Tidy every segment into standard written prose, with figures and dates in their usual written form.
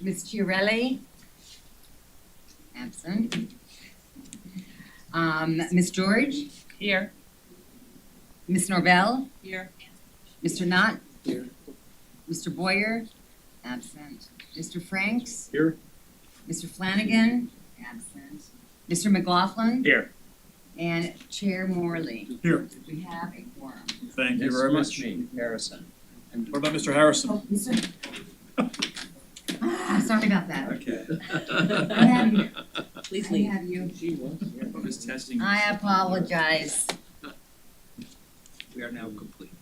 Ms. Chiarelli? Absent. Ms. George? Here. Ms. Norvell? Here. Mr. Knott? Here. Mr. Boyer? Absent. Mr. Franks? Here. Mr. Flanagan? Absent. Mr. McLaughlin? Here. And Chair Morley. Here. We have a quorum. Thank you very much. Harrison. What about Mr. Harrison? Oh, Mr. Sorry about that. Okay. I have you. Please I leave. have you. I'm just testing. I apologize. We are now complete.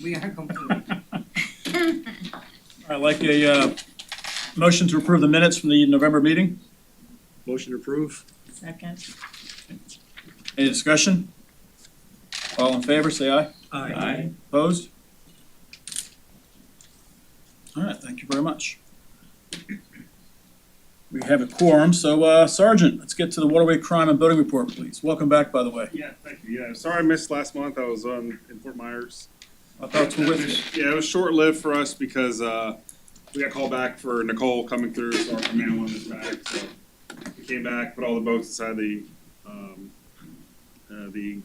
We are complete. I'd like a motion to approve the minutes from the November meeting. Motion to approve. Second. Any discussion? All in favor, say aye. Aye. Opposed? All right, thank you very much. We have a quorum, so Sergeant, let's get to the waterway crime and building report, please. Welcome back, by the way. Yeah, thank you. Yeah, sorry I missed last month. I was in Fort Myers. I thought you were with me. Yeah, it was short-lived for us because we got called back for Nicole coming through, so our command wanted us back. So we came back, put all the boats inside the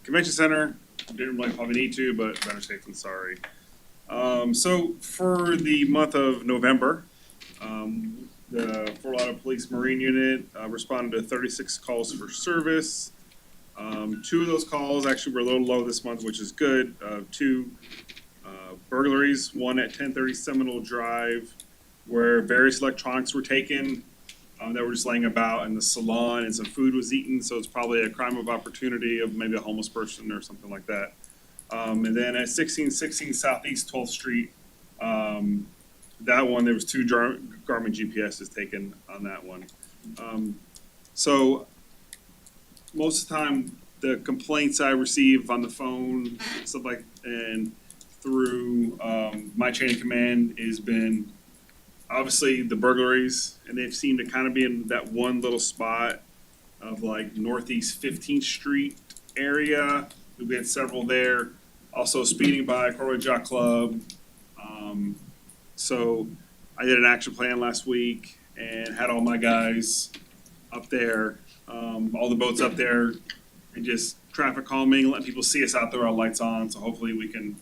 convention center. Didn't really probably need to, but better safe than sorry. So for the month of November, the Fort Lauderdale Police Marine Unit responded to 36 calls for service. 2 of those calls actually were a little low this month, which is good. 2 burglaries, one at 1030 Seminole Drive, where various electronics were taken that were just laying about in the salon, and some food was eaten, so it's probably a crime of opportunity of maybe a homeless person or something like that. And then at 1616 Southeast 12th Street, that one, there was 2 Garmin GPSs taken on that one. So most of the time, the complaints I receive on the phone, stuff like, and through my chain of command has been obviously the burglaries, and they've seemed to kind of be in that one little spot of like Northeast 15th Street area. We had several there. Also speeding by Corway Jock Club. So I did an action plan last week and had all my guys up there, all the boats up there, and just traffic calming, letting people see us out there, our lights on. So hopefully we can,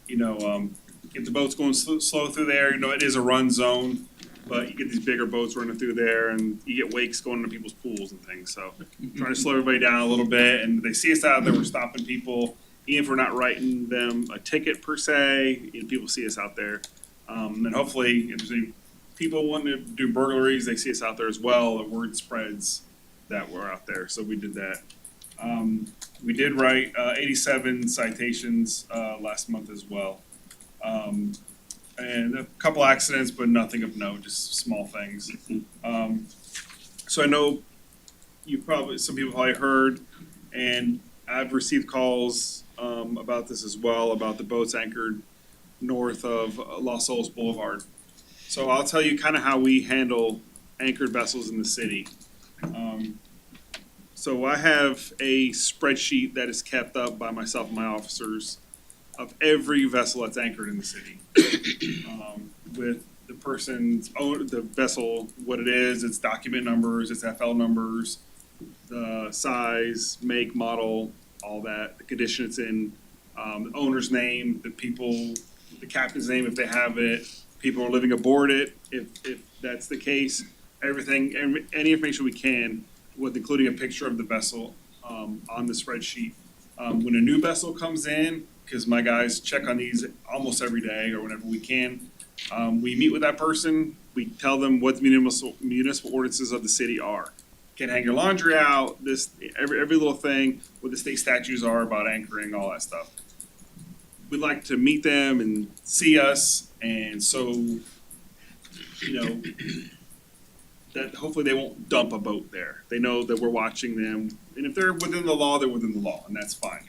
get the boats going slow through there. It is a run zone, but you get these bigger boats running through there, and you get wakes going into people's pools and things. So trying to slow everybody down a little bit, and they see us out there, we're stopping people, even if we're not writing them a ticket per se. People see us out there, and hopefully, if there's any people wanting to do burglaries, they see us out there as well. The word spreads that we're out there, so we did that. We did write 87 citations last month as well. And a couple accidents, but nothing of note, just small things. So I know some people probably heard, and I've received calls about this as well, about the boats anchored north of Los Olas Boulevard. So I'll tell you kind of how we handle anchored vessels in the city. So I have a spreadsheet that is kept up by myself and my officers of every vessel that's anchored in the city. With the person's own, the vessel, what it is, its document numbers, its FL numbers, the size, make, model, all that, the condition it's in, the owner's name, the captain's name if they have it, people are living aboard it, if that's the case, everything, any information we can, with including a picture of the vessel on the spreadsheet. When a new vessel comes in, because my guys check on these almost every day or whenever we can, we meet with that person, we tell them what the municipal ordinances of the city are. Can't hang your laundry out, every little thing, what the state statutes are about anchoring, all that stuff. We'd like to meet them and see us, and so, that hopefully they won't dump a boat there. They know that we're watching them, and if they're within the law, they're within the law, and that's fine.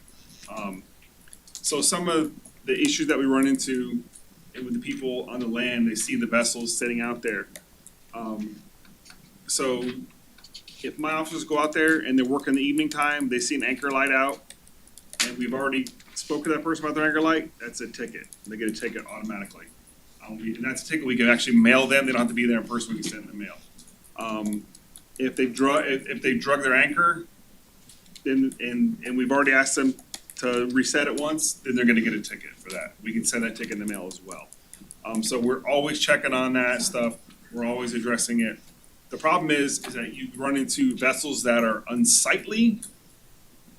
So some of the issues that we run into with the people on the land, they see the vessels sitting out there. So if my officers go out there and they're working the evening time, they see an anchor light out, and we've already spoken to that person about their anchor light, that's a ticket. They get a ticket automatically. And that's a ticket we can actually mail them, they don't have to be there in person, we can send them the mail. If they drug their anchor, then, and we've already asked them to reset it once, then they're gonna get a ticket for that. We can send that ticket in the mail as well. So we're always checking on that stuff, we're always addressing it. The problem is that you run into vessels that are unsightly,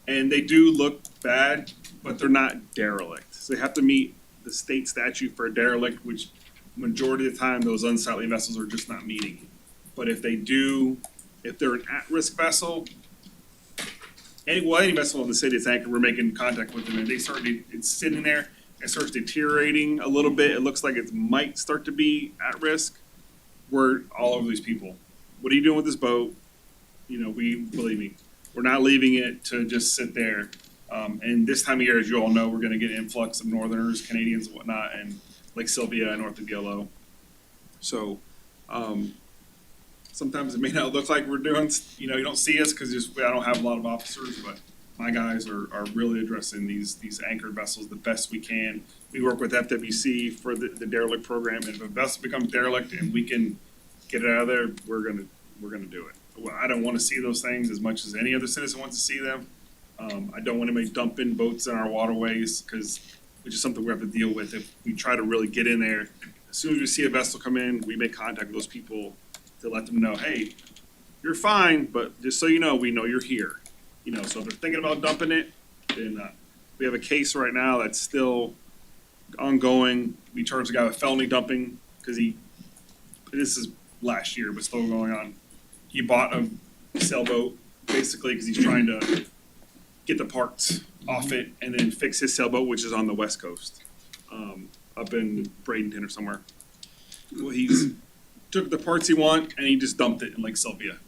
and they do look bad, but they're not derelict. So they have to meet the state statute for a derelict, which majority of the time, those unsightly vessels are just not meeting. But if they do, if they're an at-risk vessel, any vessel in the city that's anchored, we're making contact with them, and it's sitting there, it starts deteriorating a little bit, it looks like it might start to be at risk, we're all over these people. What are you doing with this boat? You know, believe me, we're not leaving it to just sit there. And this time of year, as you all know, we're gonna get an influx of northerners, Canadians and whatnot, and Lake Sylvia and north of Yellow. So, sometimes it may not look like we're doing, you don't see us because I don't have a lot of officers, but my guys are really addressing these anchored vessels the best we can. We work with FWC for the derelict program, and if a vessel becomes derelict and we can get it out of there, we're gonna do it. Well, I don't wanna see those things as much as any other citizen wants to see them. I don't want anybody dumping boats in our waterways, which is something we have to deal with if we try to really get in there. As soon as we see a vessel come in, we make contact with those people to let them know, hey, you're fine, but just so you know, we know you're here. So if they're thinking about dumping it, then we have a case right now that's still ongoing. We charged a guy with felony dumping because this is last year, but still going on. He bought a sailboat basically because he's trying to get the parts off it and then fix his sailboat, which is on the west coast, up in Bradenton or somewhere. Well, he's took the parts he want and he just dumped it in Lake Sylvia.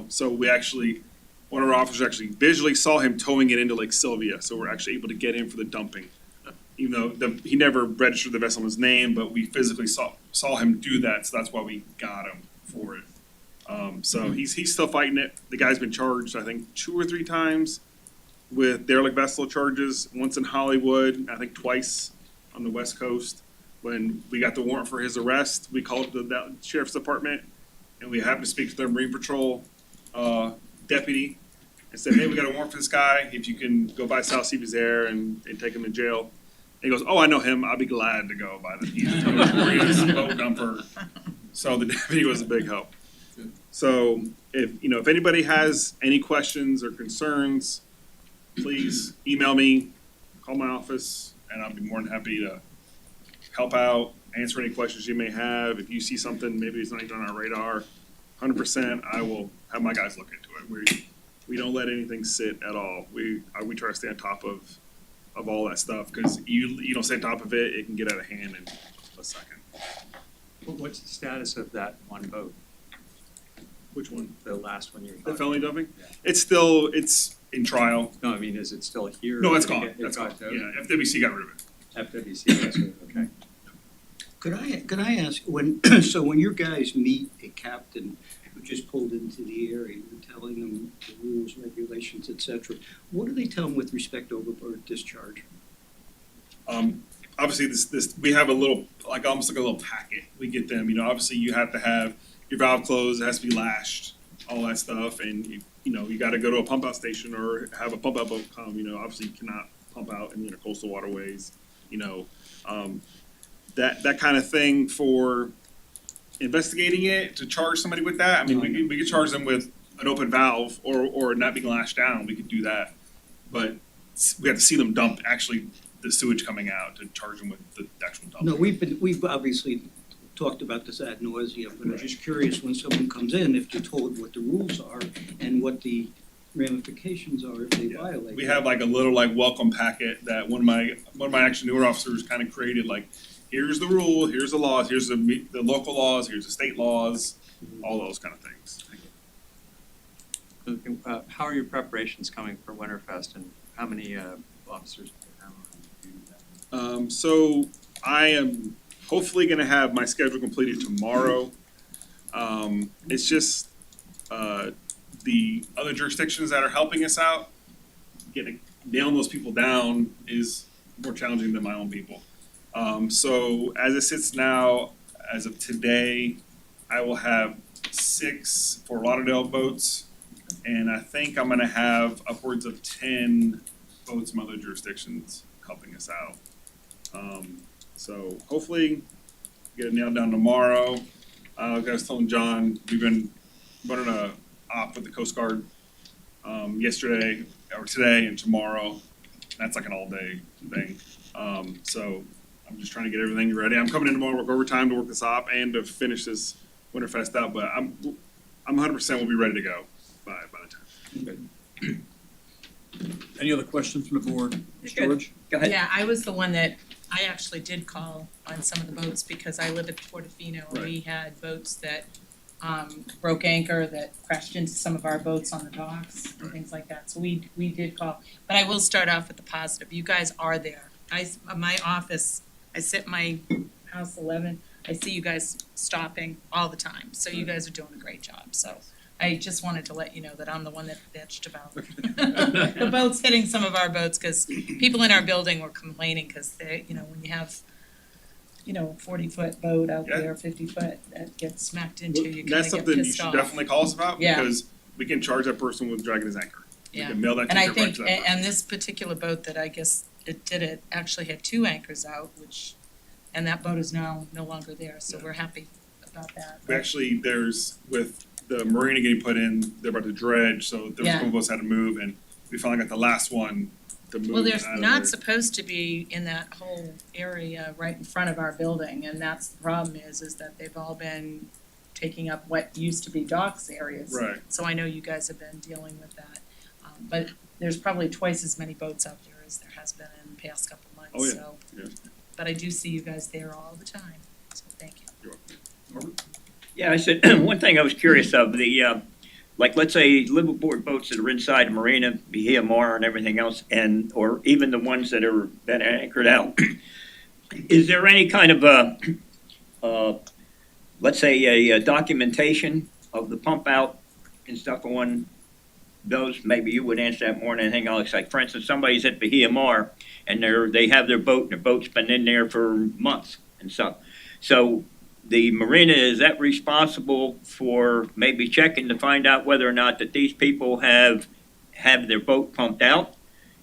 So one of our officers actually visually saw him towing it into Lake Sylvia, so we're actually able to get him for the dumping. Even though he never registered the vessel in his name, but we physically saw him do that, so that's why we got him for it. So he's still fighting it. The guy's been charged, I think, 2 or 3 times with derelict vessel charges, once in Hollywood, I think twice on the west coast. When we got the warrant for his arrest, we called the sheriff's department, and we happened to speak to their Marine Patrol deputy and said, hey, we got a warrant for this guy, if you can go by South Sea there and take him to jail. And he goes, oh, I know him, I'll be glad to go by the he's a boat dumper. So the deputy was a big help. So if anybody has any questions or concerns, please email me, call my office, and I'll be more than happy to help out, answer any questions you may have. If you see something, maybe it's not even on our radar, 100%, I will have my guys look into it. We don't let anything sit at all. We try to stay on top of all that stuff, because you don't stay on top of it, it can get out of hand in a second. What's the status of that one boat, Which one? the last one you were The talking felony dumping? Yeah. It's in trial. No, I mean, is it still here? No, it's Did it gone. get- That's it gone. got towed? Yeah, FWC got rid of it. FWC, that's it, okay. Could I ask, when your guys meet a captain who just pulled into the area, you're telling them the rules, regulations, et cetera, what do they tell them with respect to overboard discharge? Obviously, this we have a little, almost like a little packet. We get them. Obviously, you have to have your valve closed. It has to be lashed, all that stuff, and you got to go to a pump out station or have a pump out boat come. Obviously, you cannot pump out in coastal waterways. That kind of thing for investigating it, to charge somebody with that. I mean, we could charge them with an open valve or not being lashed down. We could do that, but we have to see them dump actually the sewage coming out to charge them with the actual dump. No, we've obviously talked about this ad nauseum, but I'm just curious, when someone comes in, if they're told what the rules are and what the ramifications are if they violate. We have a little welcome packet that one of my actual newer officers kind of created. Here's the rule, here's the laws, here's the local laws, here's the state laws, all those kind of things. How are your preparations coming for Winterfest, and how many officers do you have on duty? So I am hopefully going to have my schedule completed tomorrow. It's just the other jurisdictions that are helping us out, nailing those people down is more challenging than my own people. So as it sits now, as of today, I will have 6 Fort Lauderdale boats, and I think I'm gonna have upwards of 10 boats from other jurisdictions helping us out. So hopefully get it nailed down tomorrow. Like I was telling John, we've been running a op with the Coast Guard yesterday or today and tomorrow. That's like an all-day thing. So I'm just trying to get everything ready. I'm coming in tomorrow, work overtime to work this op and to finish this Winterfest out, but I'm 100% will be ready to go by the time. Any other questions from the board? Good. George? Go ahead. Yeah, I was the one that, I actually did call on some of the boats because I live at Portofino and we had boats that broke anchor, that crashed into some of our boats on the docks and things like that. So we did call, but I will start off with the positive. You guys are there. My office, I sit in my house 11, I see you guys stopping all the time. So you guys are doing a great job. So I just wanted to let you know that I'm the one that bitched about the boats hitting some of our boats, because people in our building were complaining, because they, when you have, 40-foot boat out Yeah. there, 50-foot, that gets smacked into, you kind That's of get something you pissed should off. definitely call us about Yeah. because we can charge that person with dragging his anchor. We Yeah. can mail that And I ticket right think, to that person. and this particular boat that I guess it did it, actually had 2 anchors out, and that boat is now no longer there, so Yeah. we're happy about that. We actually, there's, with the marina getting put in, they're about to dredge, so there was a Yeah. couple of us had to move, and we finally got the last one to move Well, there's out of not there. supposed to be in that whole area right in front of our building, and that's the problem is that they've all been taking up what used to be docks areas. Right. So I know you guys have been dealing with that, but there's probably twice as many boats out there as there has been in the past couple months, Oh, yeah. so. Yeah. But I do see you guys there all the time, so thank you. Yeah, I said, one thing I was curious of, like, let's say liveaboard boats that are inside the marina, BMR and everything else, or even the ones that are anchored out. Is there any kind of let's say a documentation of the pump out and stuff on those? Maybe you would answer that more than anything else. Like, for instance, somebody's at BMR and they have their boat and their boat's been in there for months and stuff. So the marina, is that responsible for maybe checking to find out whether or not that these people have their boat pumped out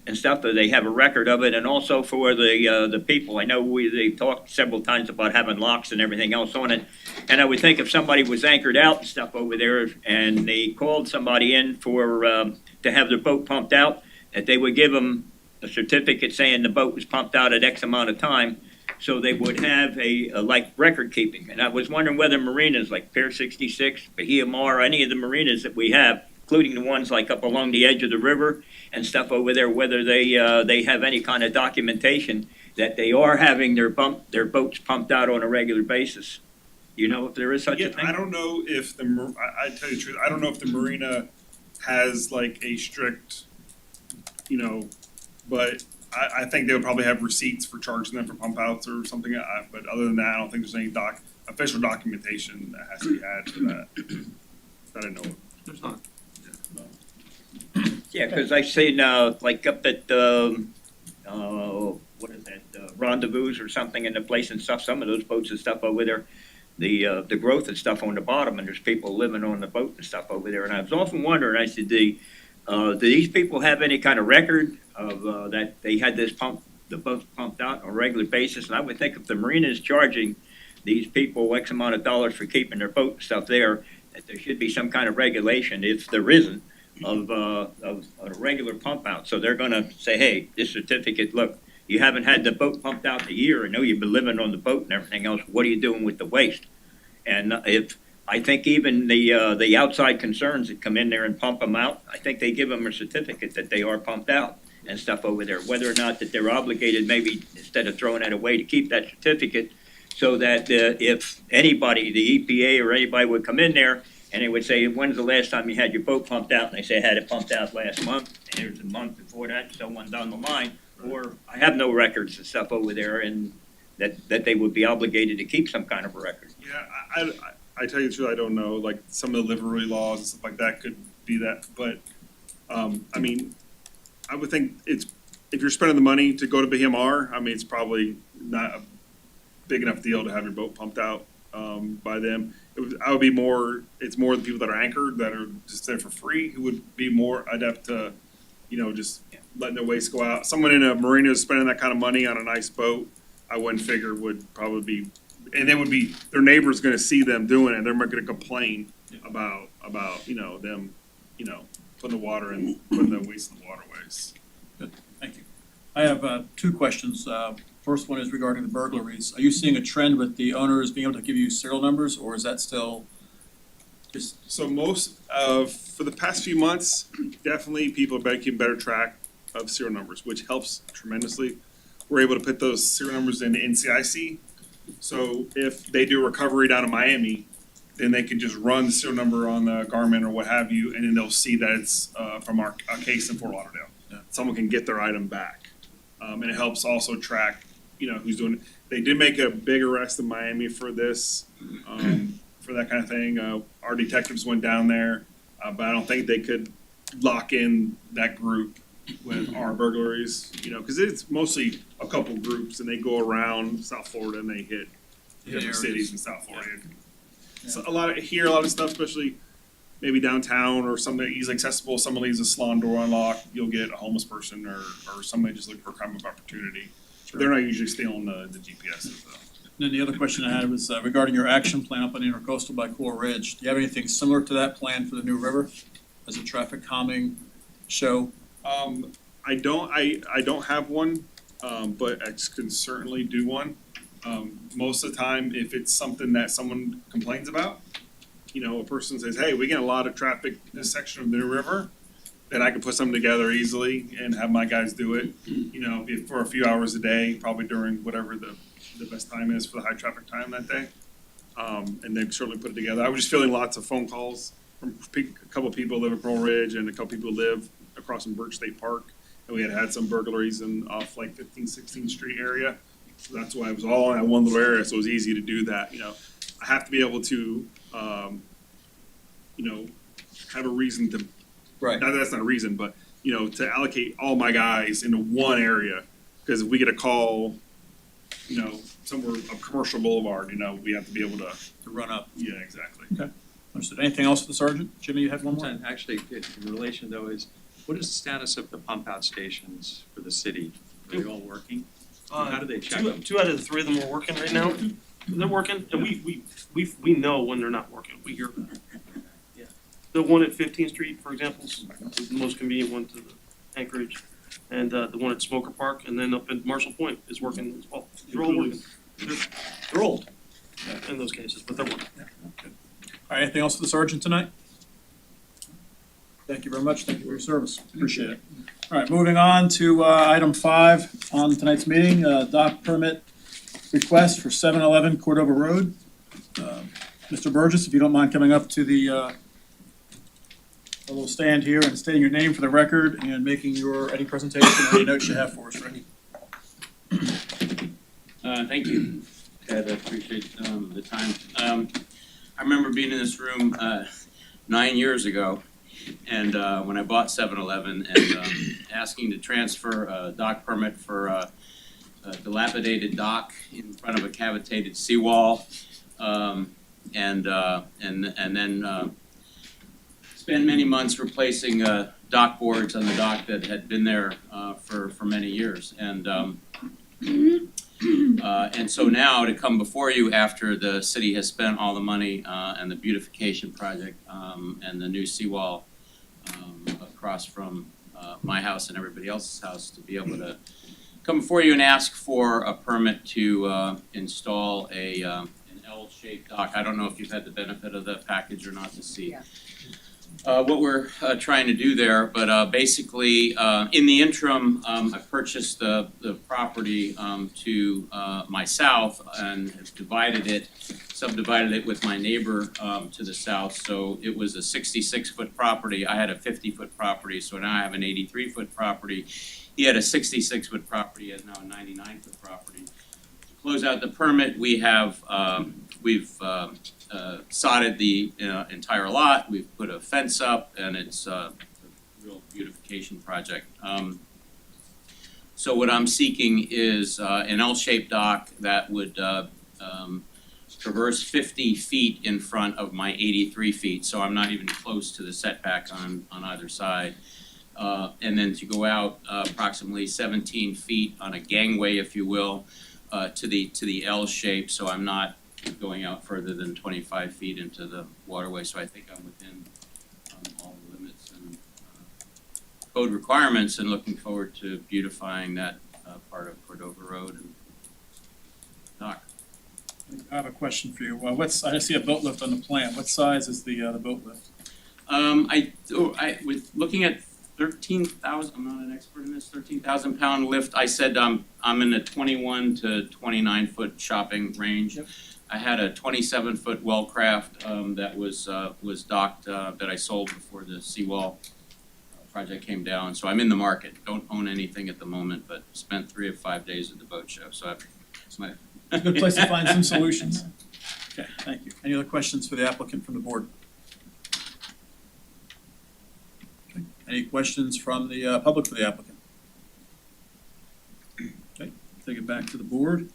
and stuff, or they have a record of it? And also for the people, I know they've talked several times about having locks and everything else on it. And I would think if somebody was anchored out and stuff over there and they called somebody in for, to have their boat pumped out, that they would give them a certificate saying the boat was pumped out at X amount of time. So they would have a like record keeping. And I was wondering whether marinas like Pier 66, Bahia Mar, any of the marinas that we have, including the ones like up along the edge of the river and stuff over there, whether they have any kind of documentation that they are having their boats pumped out on a regular basis. You know if there is such a thing? I don't know if I tell you the truth, I don't know if the marina has like a strict, but I think they would probably have receipts for charging them for pump outs or something. But other than that, I don't think there's any official documentation that has to be added to that. I didn't know. There's not. Yeah, because I seen like up at what is that, Rendezvous or something in the place and stuff, some of those boats and stuff over there, the growth and stuff on the bottom, and there's people living on the boat and stuff over there. And I was often wondering, I said, do these people have any kind of record of that they had the boat pumped out on a regular basis? And I would think if the marina is charging these people X amount of dollars for keeping their boat and stuff there, that there should be some kind of regulation, if there isn't, of a regular pump out. So they're gonna say, hey, this certificate, look, you haven't had the boat pumped out in a year. I know you've been living on the boat and everything else. What are you doing with the waste? And I think even the outside concerns that come in there and pump them out, I think they give them a certificate that they are pumped out and stuff over there. Whether or not that they're obligated, maybe instead of throwing that away, to keep that certificate, so that if anybody, the EPA or anybody would come in there and they would say, when's the last time you had your boat pumped out? And they say, I had it pumped out last month, and there's a month before that, so on down the line. Or I have no records and stuff over there, and that they would be obligated to keep some kind of a record. Yeah, I tell you the truth, I don't know. Like some of the livery laws and stuff like that could be that, but I mean, I would think if you're spending the money to go to BMR, I mean, it's probably not big enough deal to have your boat pumped out, by them. I would be more, it's more the people that are anchored, that are just there for free, who would be more adept to, just letting their waste go out. Someone in a marina spending that kind of money on a nice boat, I wouldn't figure would probably be, and it would be, their neighbor's gonna see them doing it, they're not gonna complain about, them, putting the water in, putting the waste in the waterways. Thank you. I have two questions. First one is regarding the burglaries. Are you seeing a trend with the owners being able to give you serial numbers, or is that still just? So most of, for the past few months, definitely people are keeping better track of serial numbers, which helps tremendously. We're able to put those serial numbers into NCIC. So if they do recovery down in Miami, then they can just run the serial number on the Garmin or what have you, and then they'll see that it's from our case in Fort Lauderdale. Yeah. Someone can get their item back. And it helps also track, who's doing it. They did make a big arrest in Miami for this, for that kind of thing. Our detectives went down there, but I don't think they could lock in that group with our burglaries, because it's mostly a couple groups and they go around South Florida and they hit different areas. cities in South Florida. So a lot of stuff, especially maybe downtown or something easily accessible. Someone leaves a salon door unlocked, you'll get a homeless person or somebody just looking for a crime of opportunity. But they're not usually stealing the GPSs though. And then the other question I had was regarding your action plan up on Intercoastal by Coral Ridge. Do you have anything similar to that plan for the New River as a traffic calming show? I don't have one, but I can certainly do one. Most of the time, if it's something that someone complains about, a person says, hey, we get a lot of traffic in this section of the New River, then I can put something together easily and have my guys do it, if for a few hours a day, probably during whatever the best time is for the high traffic time that day. And they certainly put it together. I was just feeling lots of phone calls from a couple of people who live in Coral Ridge and a couple people who live across from Birch State Park. And we had some burglaries off like 15th, 16th Street area. So that's why it was all in that one little area, so it was easy to do that. I have to be able to, have a reason to, Right. not that that's not a reason, but, to allocate all my guys into one area. Because if we get a call, somewhere, a commercial boulevard, we have to be able to, To run up. yeah, exactly. Understood. Anything else for the sergeant? Jimmy, you had one more? Actually, in relation though, what is the status of the pump out stations for the city? Are they all working? How do they check them? Two out of the three of them are working right now. They're working, and we know when they're not working. We hear that. Yeah. The one at 15th Street, for example, is the most convenient one to the Anchorage, and the one at Smoker Park, and then up in Marshall Point is working as well. They're all working. They're old in those cases, but they're working. All right, anything else for the sergeant tonight? Thank you very much. Thank you for your service. Appreciate it. All right, moving on to item 5 on tonight's meeting, dock permit request for 711 Cordova Road. Mr. Burgess, if you don't mind coming up to the little stand here and stating your name for the record and making any presentation or any notes you have for us, Ricky. Thank you, Ted, I appreciate the time. I remember being in this room 9 years ago, and when I bought 7-Eleven and asking to transfer a dock permit for a dilapidated dock in front of a cavitated seawall, and then spent many months replacing dock boards on the dock that had been there for many years. And so now to come before you after the city has spent all the money and the beautification project and the new seawall across from my house and everybody else's house, to be able to come before you and ask for a permit to install an L-shaped dock. I don't know if you've had the benefit of the package or not to see. Yeah. What we're trying to do there, but basically, in the interim, I purchased the property to my south and have subdivided it with my neighbor to the south. So it was a 66-foot property. I had a 50-foot property, so now I have an 83-foot property. He had a 66-foot property. He has now a 99-foot property. To close out the permit, we've sodded the entire lot. We've put a fence up, and it's a real beautification project. So what I'm seeking is an L-shaped dock that would traverse 50 feet in front of my 83 feet, so I'm not even close to the setback on either side. And then to go out approximately 17 feet on a gangway, if you will, to the L shape, so I'm not going out further than 25 feet into the waterway, so I think I'm within all the limits and code requirements, and looking forward to beautifying that part of Cordova Road and dock. I have a question for you. I see a boat lift on the plan. What size is the boat lift? With looking at 13,000, I'm not an expert in this, 13,000 pound lift, I said I'm in a 21 to 29 foot shopping range. Yep. I had a 27 foot Wellcraft that was docked that I sold before the seawall project came down. So I'm in the market. Don't own anything at the moment, but spent 3 of 5 days at the boat show. So it's my It's a good place to find some solutions. Okay, thank you. Any other questions for the applicant from the board? Okay, any questions from the public for the applicant? Okay, take it back to the board.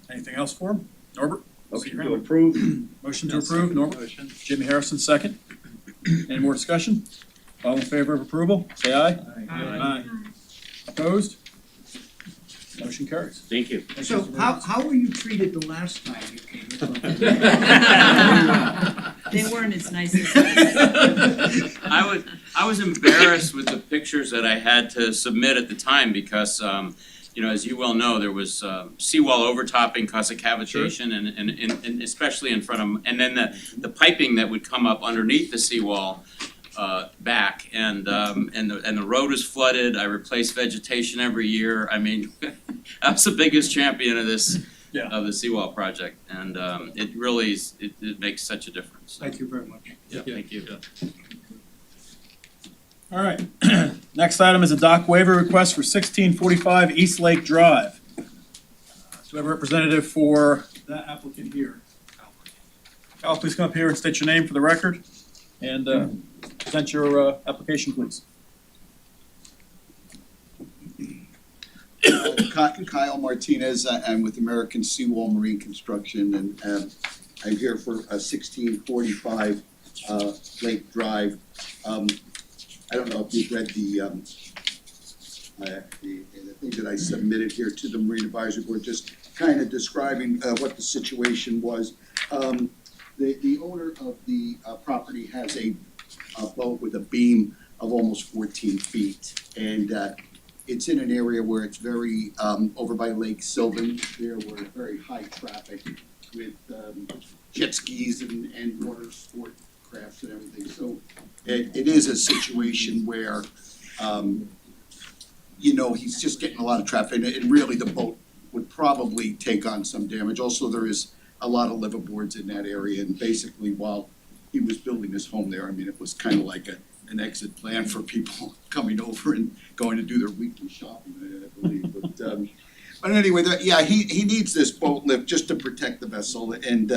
Anything else for him? Norbert? Motion to approve. Motion to approve, Norbert. Jimmy Harrison, second. Any more discussion? All in favor of approval, say aye. Aye. Opposed? Motion carries. thank you. So how were you treated the last time you came? They weren't as nice as. I was embarrassed with the pictures that I had to submit at the time because as you well know, there was seawall overtopping caused a cavitation and especially in front of, and then the piping that would come up underneath the seawall back, and the road was flooded. I replaced vegetation every year. I mean, I was the biggest champion of this of the seawall project, and it really is, it makes such a difference. Thank you very much. Yeah, thank you. All right, next item is a dock waiver request for 1645 East Lake Drive. Do we have a representative for that applicant here? Cal, please come up here and state your name for the record and present your application, please. Kyle Martinez, I'm with American Seawall Marine Construction, and I'm here for 1645 Lake Drive. I don't know if you've read the thing that I submitted here to the Marine Advisory Board, just kind of describing what the situation was. The owner of the property has a boat with a beam of almost 14 feet, and it's in an area where it's very, over by Lake Sylvan, there were very high traffic with jet skis and water sport crafts and everything. So it is a situation where, he's just getting a lot of traffic, and really the boat would probably take on some damage. Also, there is a lot of liveaboards in that area, and basically while he was building his home there, I mean, it was kind of like an exit plan for people coming over and going to do their weekly shopping, I believe. But anyway, he needs this boat lift just to protect the vessel, and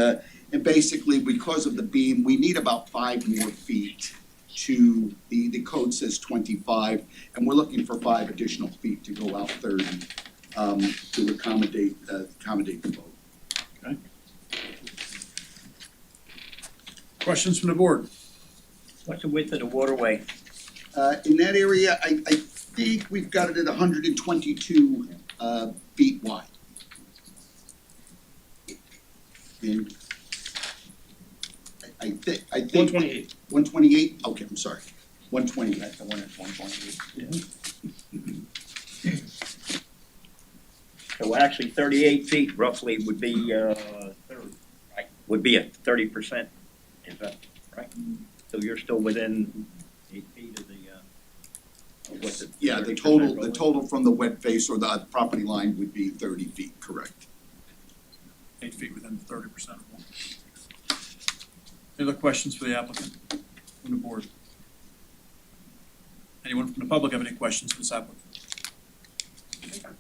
basically because of the beam, we need about 5 more feet to, the code says 25, and we're looking for 5 additional feet to go out 30 to accommodate the boat. Okay. Questions from the board? What's the width of the waterway? In that area, I think we've got it at 122 feet wide. And I think. 128. 128, okay, I'm sorry, 128. That's the one that's 128. So actually 38 feet roughly would be, right, would be a 30%, is that right? So you're still within 8 feet of the, of what the. Yeah, the 30% total from the wet face or the property line would be 30 feet, correct. 8 feet within 30% of one. Any other questions for the applicant from the board? Anyone from the public have any questions for this applicant?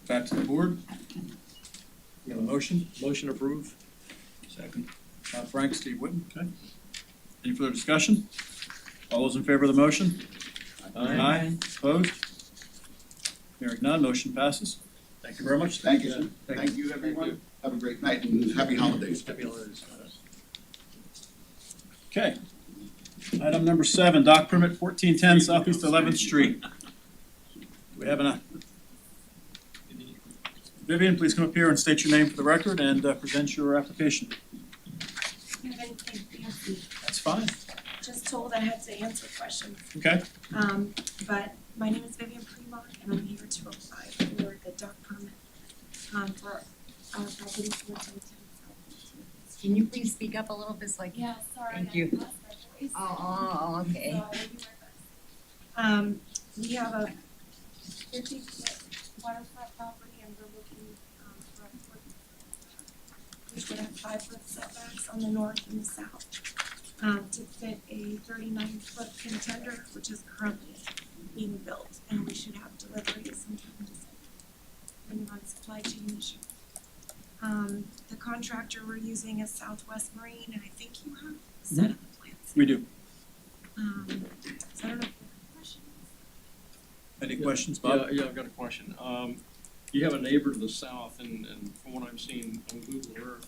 Back to the board. You have a motion? Motion approved. Second. Frank, Steve Whitten, okay. Any further discussion? All those in favor of the motion? Aye. Opposed? Hearing none, motion passes. Thank you very much. Thank you, sir. Thank you, everyone. Have a great night and happy holidays. Okay. Item number 7, dock permit 1410 Southeast 11th Street. Do we have a Vivian, please come up here and state your name for the record and present your application. I have anything fancy, That's fine. just told I had to answer questions. Okay. But my name is Vivian Fremont and I'm here to apply for the dock permit, for our property 1410. Can you please speak up a little bit so I can? Yeah, sorry, Thank I you. lost my voice. Okay. So I will do my best. We have a 50-foot waterfront property and we're looking, for a 40-foot, which would have 5-foot setbacks on the north and the south, to fit a 39-foot contender, which is currently being built, and we should have delivery sometime in December, depending on supply chain issues. The contractor we're using is Southwest Marine, and I think you have a set of the plans. We do. So I don't know if you have questions. Any questions, Bob? Yeah, I've got a question. You have a neighbor to the south, and from what I'm seeing on Google Earth,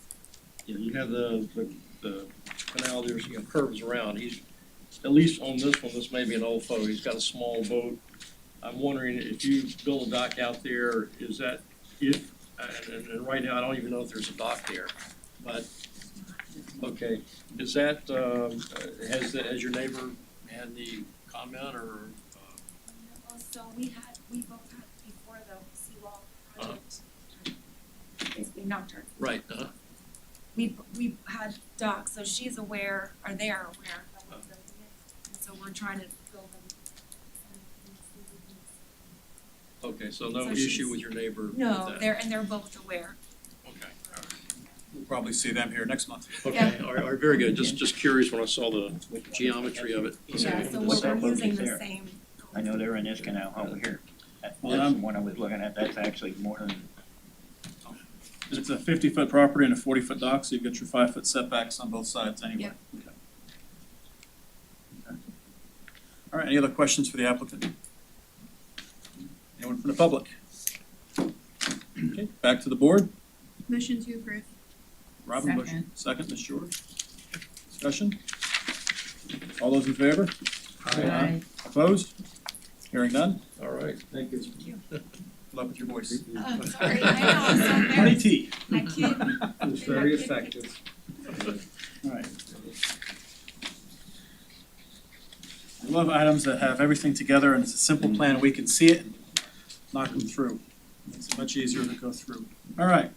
you have the canal, there's, curves around. He's, at least on this one, this may be an old photo, he's got a small boat. I'm wondering if you build a dock out there, is that, and right now, I don't even know if there's a dock there, but, okay, is that, has your neighbor had the comment, or? So we both had before the seawall project, basically knocked her. Right, We had docks, so she's aware, or they are aware that we're building it, and so we're trying to build them. okay, so no So issue she's- with your neighbor with No, that? they're both aware. Okay, all right. We'll probably see them here next month. Okay, all right, very good, just curious when I saw the geometry of it. Yeah, so What's we're that boat using that's the there? same. I know they're in this canal over here. That's Yeah. the one I was looking at, that's actually more than, It's a 50-foot property and a 40-foot dock, so you've got your 5-foot setbacks on both sides anyway. Okay. Okay. All right, any other questions for the applicant? Anyone from the public? Okay, back to the board. Motion to approve. Robin Bush, Second. second, Ms. George. Discussion? All those in favor? Aye. Opposed? Hearing none? All right. Thank you. Good luck with your voice. Sorry, I know, I'm so Honey embarrassed. tea. I can't. It was very effective. All right. I love items that have everything together and it's a simple plan, we can see it and knock them through. Makes it much easier to go through. All right,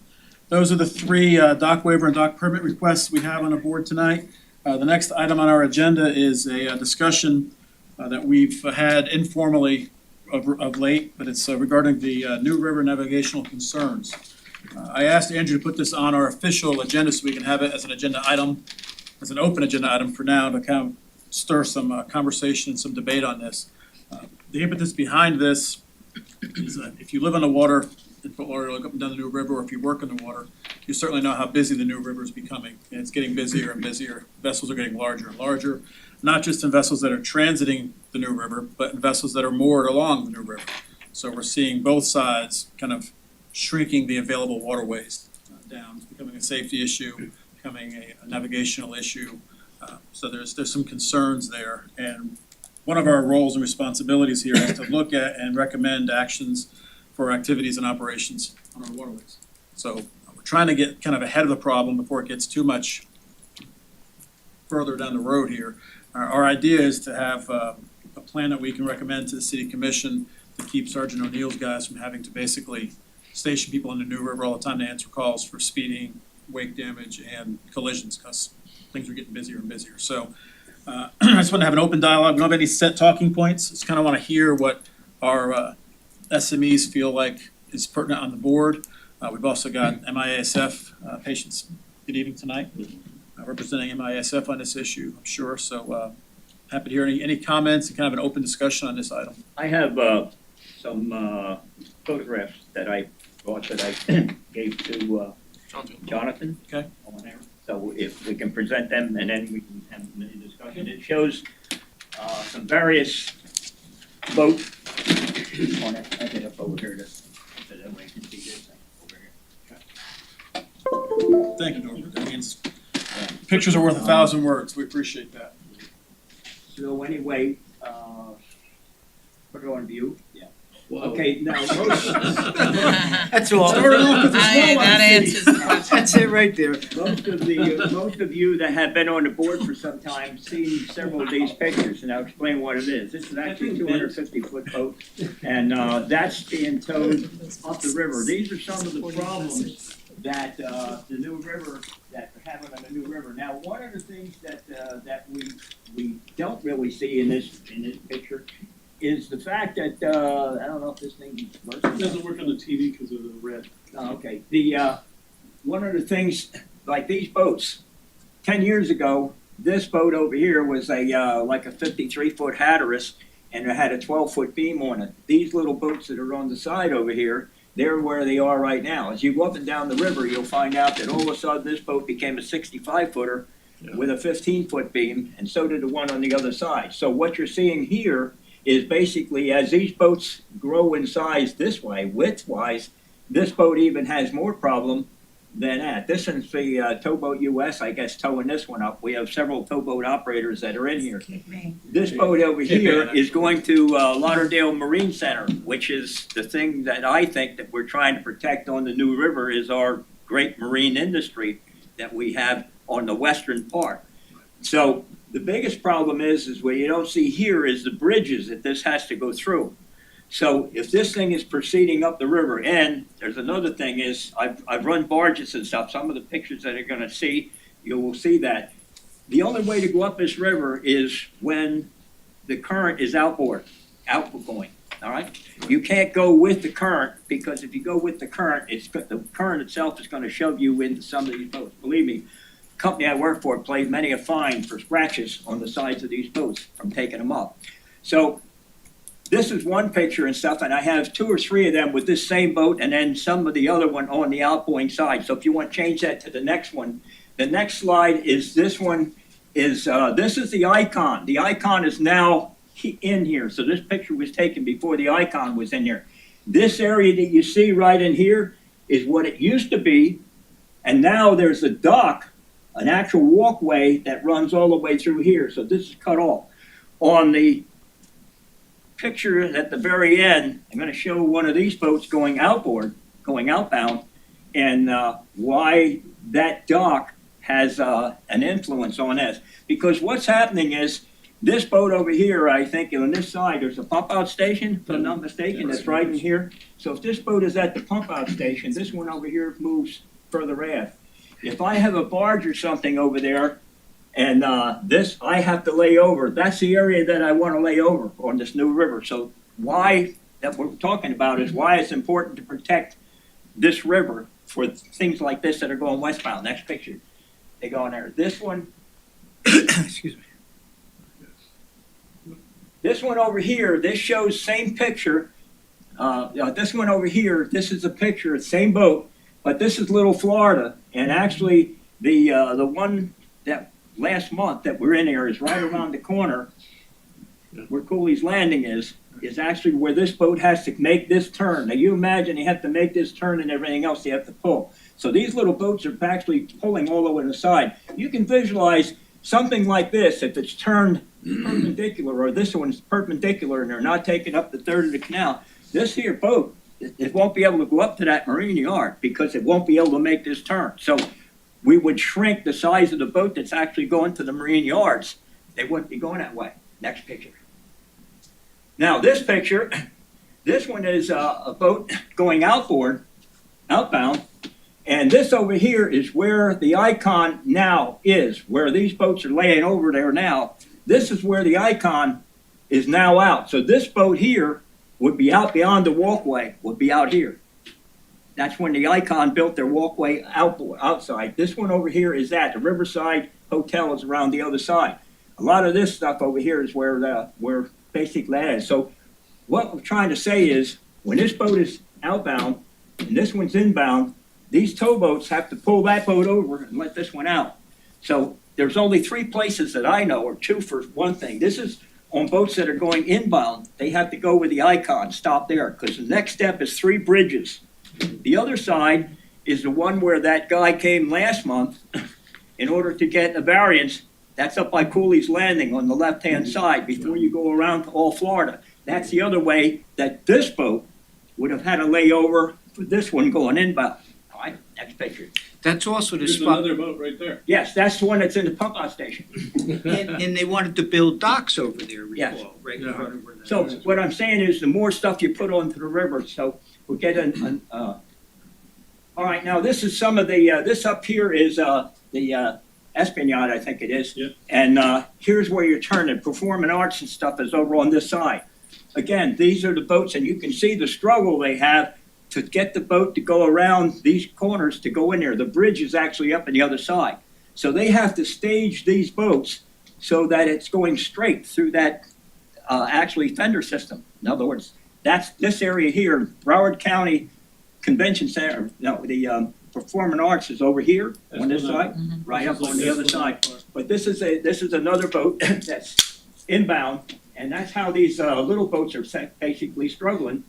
those are the 3 dock waiver and dock permit requests we have on the board tonight. The next item on our agenda is a discussion that we've had informally of late, but it's regarding the New River navigational concerns. I asked Andrew to put this on our official agenda so we can have it as an agenda item, as an open agenda item for now to kind of stir some conversation and some debate on this. The impetus behind this is that if you live on the water in Fort Lauderdale, look up and down the New River, or if you work in the water, you certainly know how busy the New River is becoming. And it's getting busier and busier. Vessels are getting larger and larger, not just in vessels that are transiting the New River, but in vessels that are moored along the New River. So we're seeing both sides kind of shrinking the available waterways down. It's becoming a safety issue, becoming a navigational issue. So there's some concerns there. And one of our roles and responsibilities here is to look at and recommend actions for activities and operations on our waterways. So we're trying to get kind of ahead of the problem before it gets too much further down the road here. Our idea is to have a plan that we can recommend to the city commission to keep Sergeant O'Neill's guys from having to basically station people in the New River all the time to answer calls for speeding, wake damage, and collisions, because things are getting busier and busier. So I just want to have an open dialogue. We don't have any set talking points. Just kind of want to hear what our SMEs feel like is pertinent on the board. We've also got MIASF patients good evening tonight, representing MIASF on this issue, I'm sure. So happy to hear any comments and kind of an open discussion on this item. I have some photographs that I bought that I gave to Jonathan. Okay. On there. So if we can present them and then we can have a discussion. It shows some various boats on it. I did a photo here so that way you can see this. Thank you, Norbert. That means, pictures are worth 1,000 words. We appreciate that. So anyway, put it on view, yeah. Whoa. Okay, now, most, That's all. Started off with the small one. That answers the question. That's it right there. most of you that have been on the board for some time seen several of these pictures, and I'll explain what it is. This is actually a 250-foot boat, and that's being towed up the river. These are some of the problems that the new river, that we're having on the new river. Now, one of the things that we don't really see in this picture is the fact that, I don't know if this thing works. It doesn't work on the TV because of the red. Oh, okay, one of the things, like these boats, 10 years ago, this boat over here was like a 53-foot Hatteras, and it had a 12-foot beam on it. These little boats that are on the side over here, they're where they are right now. As you go up and down the river, you'll find out that all of a sudden this boat became a 65-footer with a 15-foot beam, and so did the one on the other side. So what you're seeing here is basically, as these boats grow in size this way, width-wise, this boat even has more problem than that. This is the Towboat US, I guess, towing this one up. We have several towboat operators that are in here. This boat over here is going to Lauderdale Marine Center, which is the thing that I think that we're trying to protect on the New River, is our great marine industry that we have on the western part. So the biggest problem is what you don't see here is the bridges that this has to go through. So if this thing is proceeding up the river, and there's another thing is, I've run barges and stuff, some of the pictures that you're gonna see, you will see that. The only way to go up this river is when the current is outgoing, all right? You can't go with the current, because if you go with the current, the current itself is gonna shove you into some of these boats. Believe me, the company I work for paid many a fine for scratches on the sides of these boats from taking them up. So this is one picture and stuff, and I have 2 or 3 of them with this same boat, and then some of the other one on the outgoing side. So if you want to change that to the next one, the next slide is this one. This is the icon. The icon is now in here. So this picture was taken before the icon was in here. This area that you see right in here is what it used to be, and now there's a dock, an actual walkway that runs all the way through here. So this is cut off. On the picture at the very end, I'm going to show one of these boats going outbound, and why that dock has an influence on this. Because what's happening is, this boat over here, I think on this side, there's a pump out station, if I'm not mistaken, that's right in here. So if this boat is at the pump out station, this one over here moves further aft. If I have a barge or something over there, and this, I have to lay over. That's the area that I want to lay over on this new river. So why, that we're talking about, is why it's important to protect this river for things like this that are going westbound. Next picture. They go in there. This one, Excuse me. this one over here, this shows same picture. This one over here, this is a picture, same boat, but this is Little Florida. And actually, the one that last month that we're in here is right around the corner where Cooley's Landing is actually where this boat has to make this turn. Now you imagine you have to make this turn and everything else you have to pull. So these little boats are actually pulling all the way to the side. You can visualize something like this if it's turned perpendicular, or this one's perpendicular and they're not taking up the third of the canal. This here boat, it won't be able to go up to that marine yard because it won't be able to make this turn. So we would shrink the size of the boat that's actually going to the marine yards. They wouldn't be going that way. Next picture. Now this picture, this one is a boat going outbound, and this over here is where the icon now is, where these boats are laying over there now. This is where the icon is now out. So this boat here would be out beyond the walkway, would be out here. That's when the icon built their walkway outside. This one over here is that. The Riverside Hotel is around the other side. A lot of this stuff over here is where basically that is. So what we're trying to say is, when this boat is outbound and this one's inbound, these towboats have to pull that boat over and let this one out. So there's only 3 places that I know, or 2 for one thing. This is on boats that are going inbound. They have to go with the icon, stop there, because the next step is 3 bridges. The other side is the one where that guy came last month in order to get a variance. That's up by Cooley's Landing on the left-hand side before you go around to all Florida. That's the other way that this boat would have had to lay over for this one going inbound. All right, next picture. That's also the There's spot, another boat right there. Yes, that's the one that's in the pump out station. and they wanted to build docks over there, Yes. recall, right in front of where that So is. what I'm saying is the more stuff you put onto the river, so we'll get all right, now this is some of the, this up here is, the, Esplanade, I think it is. Yeah. And, here's where you're turning, performing arts and stuff is over on this side. Again, these are the boats and you can see the struggle they have to get the boat to go around these corners to go in there. The bridge is actually up on the other side. So they have to stage these boats so that it's going straight through that actually fender system. In other words, that's this area here, Broward County Convention Center, no, the Performing Arts is over here on this side, right up on the other side. But this is another boat that's inbound, and that's how these little boats are basically struggling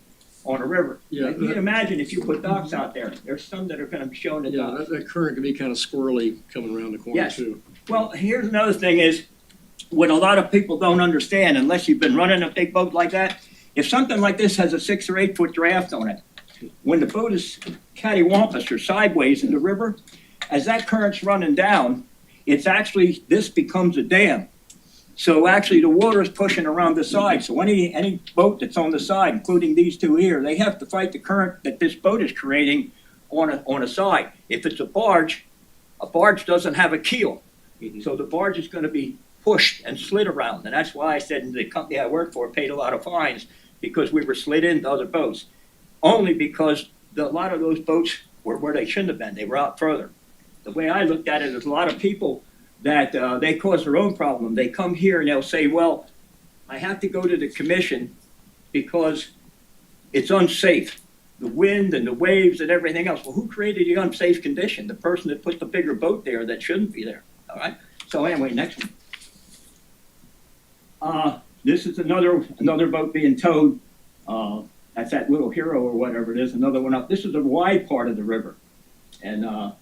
on a river. Yeah, You can imagine if you put docks out there, there's some that are gonna be showing the Yeah, docks. that current can be kind of squirrely coming around the corner Yes. too. Well, here's another thing is, what a lot of people don't understand, unless you've been running a big boat like that, if something like this has a 6 or 8 foot draft on it, when the boat is cattywampus or sideways in the river, as that current's running down, it's actually, this becomes a dam. So actually the water is pushing around the side, so any boat that's on the side, including these two here, they have to fight the current that this boat is creating on a side. If it's a barge doesn't have a keel. So the barge is gonna be pushed and slid around, and that's why I said the company I worked for paid a lot of fines, because we were slid into other boats. Only because a lot of those boats were where they shouldn't have been, they were out further. The way I looked at it is a lot of people that they cause their own problem. They come here and they'll say, well, I have to go to the commission because it's unsafe. The wind and the waves and everything else. Well, who created the unsafe condition? The person that put the bigger boat there that shouldn't be there, all right? So anyway, next one. This is another boat being towed. That's that Little Hero or whatever it is, another one up. This is a wide part of the river. And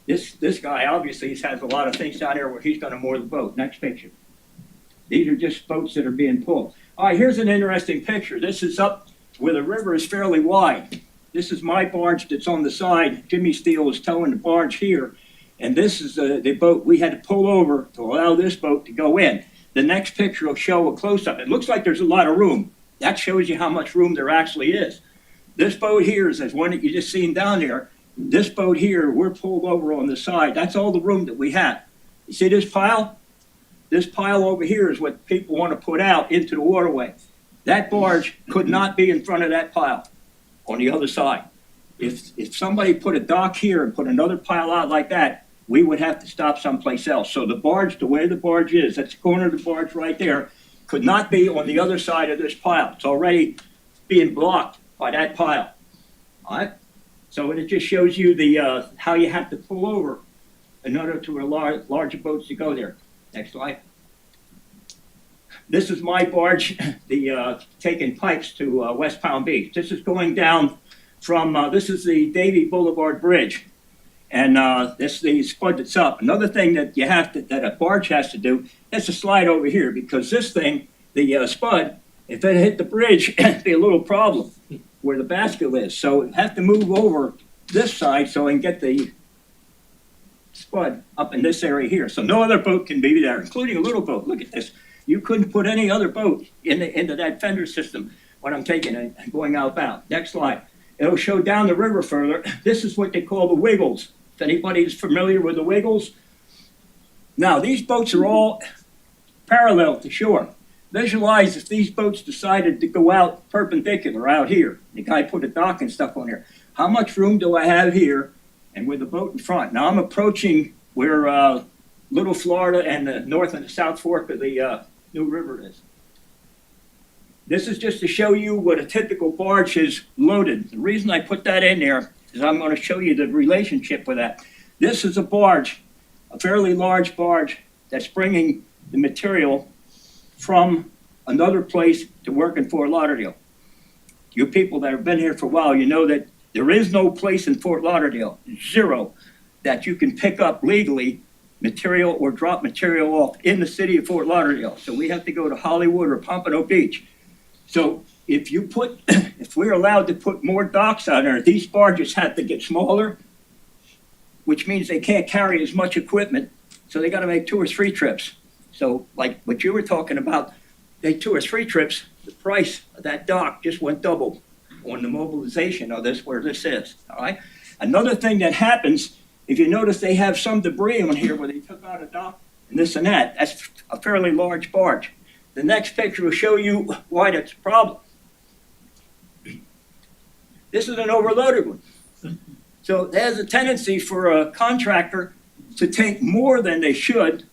this guy obviously has a lot of things down there where he's gonna moor the boat. Next picture. These are just boats that are being pulled. All right, here's an interesting picture. This is up where the river is fairly wide. This is my barge that's on the side. Jimmy Steele is towing the barge here. And this is the boat we had to pull over to allow this boat to go in. The next picture will show a close-up. It looks like there's a lot of room. That shows you how much room there actually is. This boat here is one that you just seen down there. This boat here, we're pulled over on the side. That's all the room that we have. You see this pile? This pile over here is what people want to put out into the waterway. That barge could not be in front of that pile on the other side. If somebody put a dock here and put another pile out like that, we would have to stop someplace else. So the barge, the way the barge is, that's the corner of the barge right there, could not be on the other side of this pile. It's already being blocked by that pile. All right? So it just shows you the how you have to pull over in order to allow larger boats to go there. Next slide. This is my barge, taking pipes to West Palm Beach. This is going down from, this is the Davie Boulevard Bridge. And this the spud that's up. Another thing that you have to, that a barge has to do, is to slide over here, because this thing, the spud, if it hit the bridge, it'd be a little problem where the bascule is. So you have to move over this side so I can get the spud up in this area here. So no other boat can be there, including a little boat. Look at this. You couldn't put any other boat into that fender system when I'm taking it and going outbound. Next slide. It'll show down the river further. This is what they call the wiggles. If anybody's familiar with the wiggles. Now, these boats are all parallel to shore. Visualize if these boats decided to go out perpendicular out here. The guy put a dock and stuff on here. How much room do I have here and with the boat in front? Now, I'm approaching where Little Florida and the north and the south fork of the New River is. This is just to show you what a typical barge is loaded. The reason I put that in there is I'm going to show you the relationship with that. This is a barge, a fairly large barge that's bringing the material from another place to work in Fort Lauderdale. You people that have been here for a while, you know that There is no place in Fort Lauderdale, zero, that you can pick up legally material or drop material off in the city of Fort Lauderdale. So we have to go to Hollywood or Pompano Beach. So if we're allowed to put more docks on there, these barges have to get smaller, which means they can't carry as much equipment. So they gotta make 2 or 3 trips. So like what you were talking about, they 2 or 3 trips, the price of that dock just went double on the mobilization of this, where this is, all right? Another thing that happens, if you notice, they have some debris on here where they took out a dock and this and that. That's a fairly large barge. The next picture will show you why that's a problem. This is an overloaded one. So there's a tendency for a contractor to take more than they should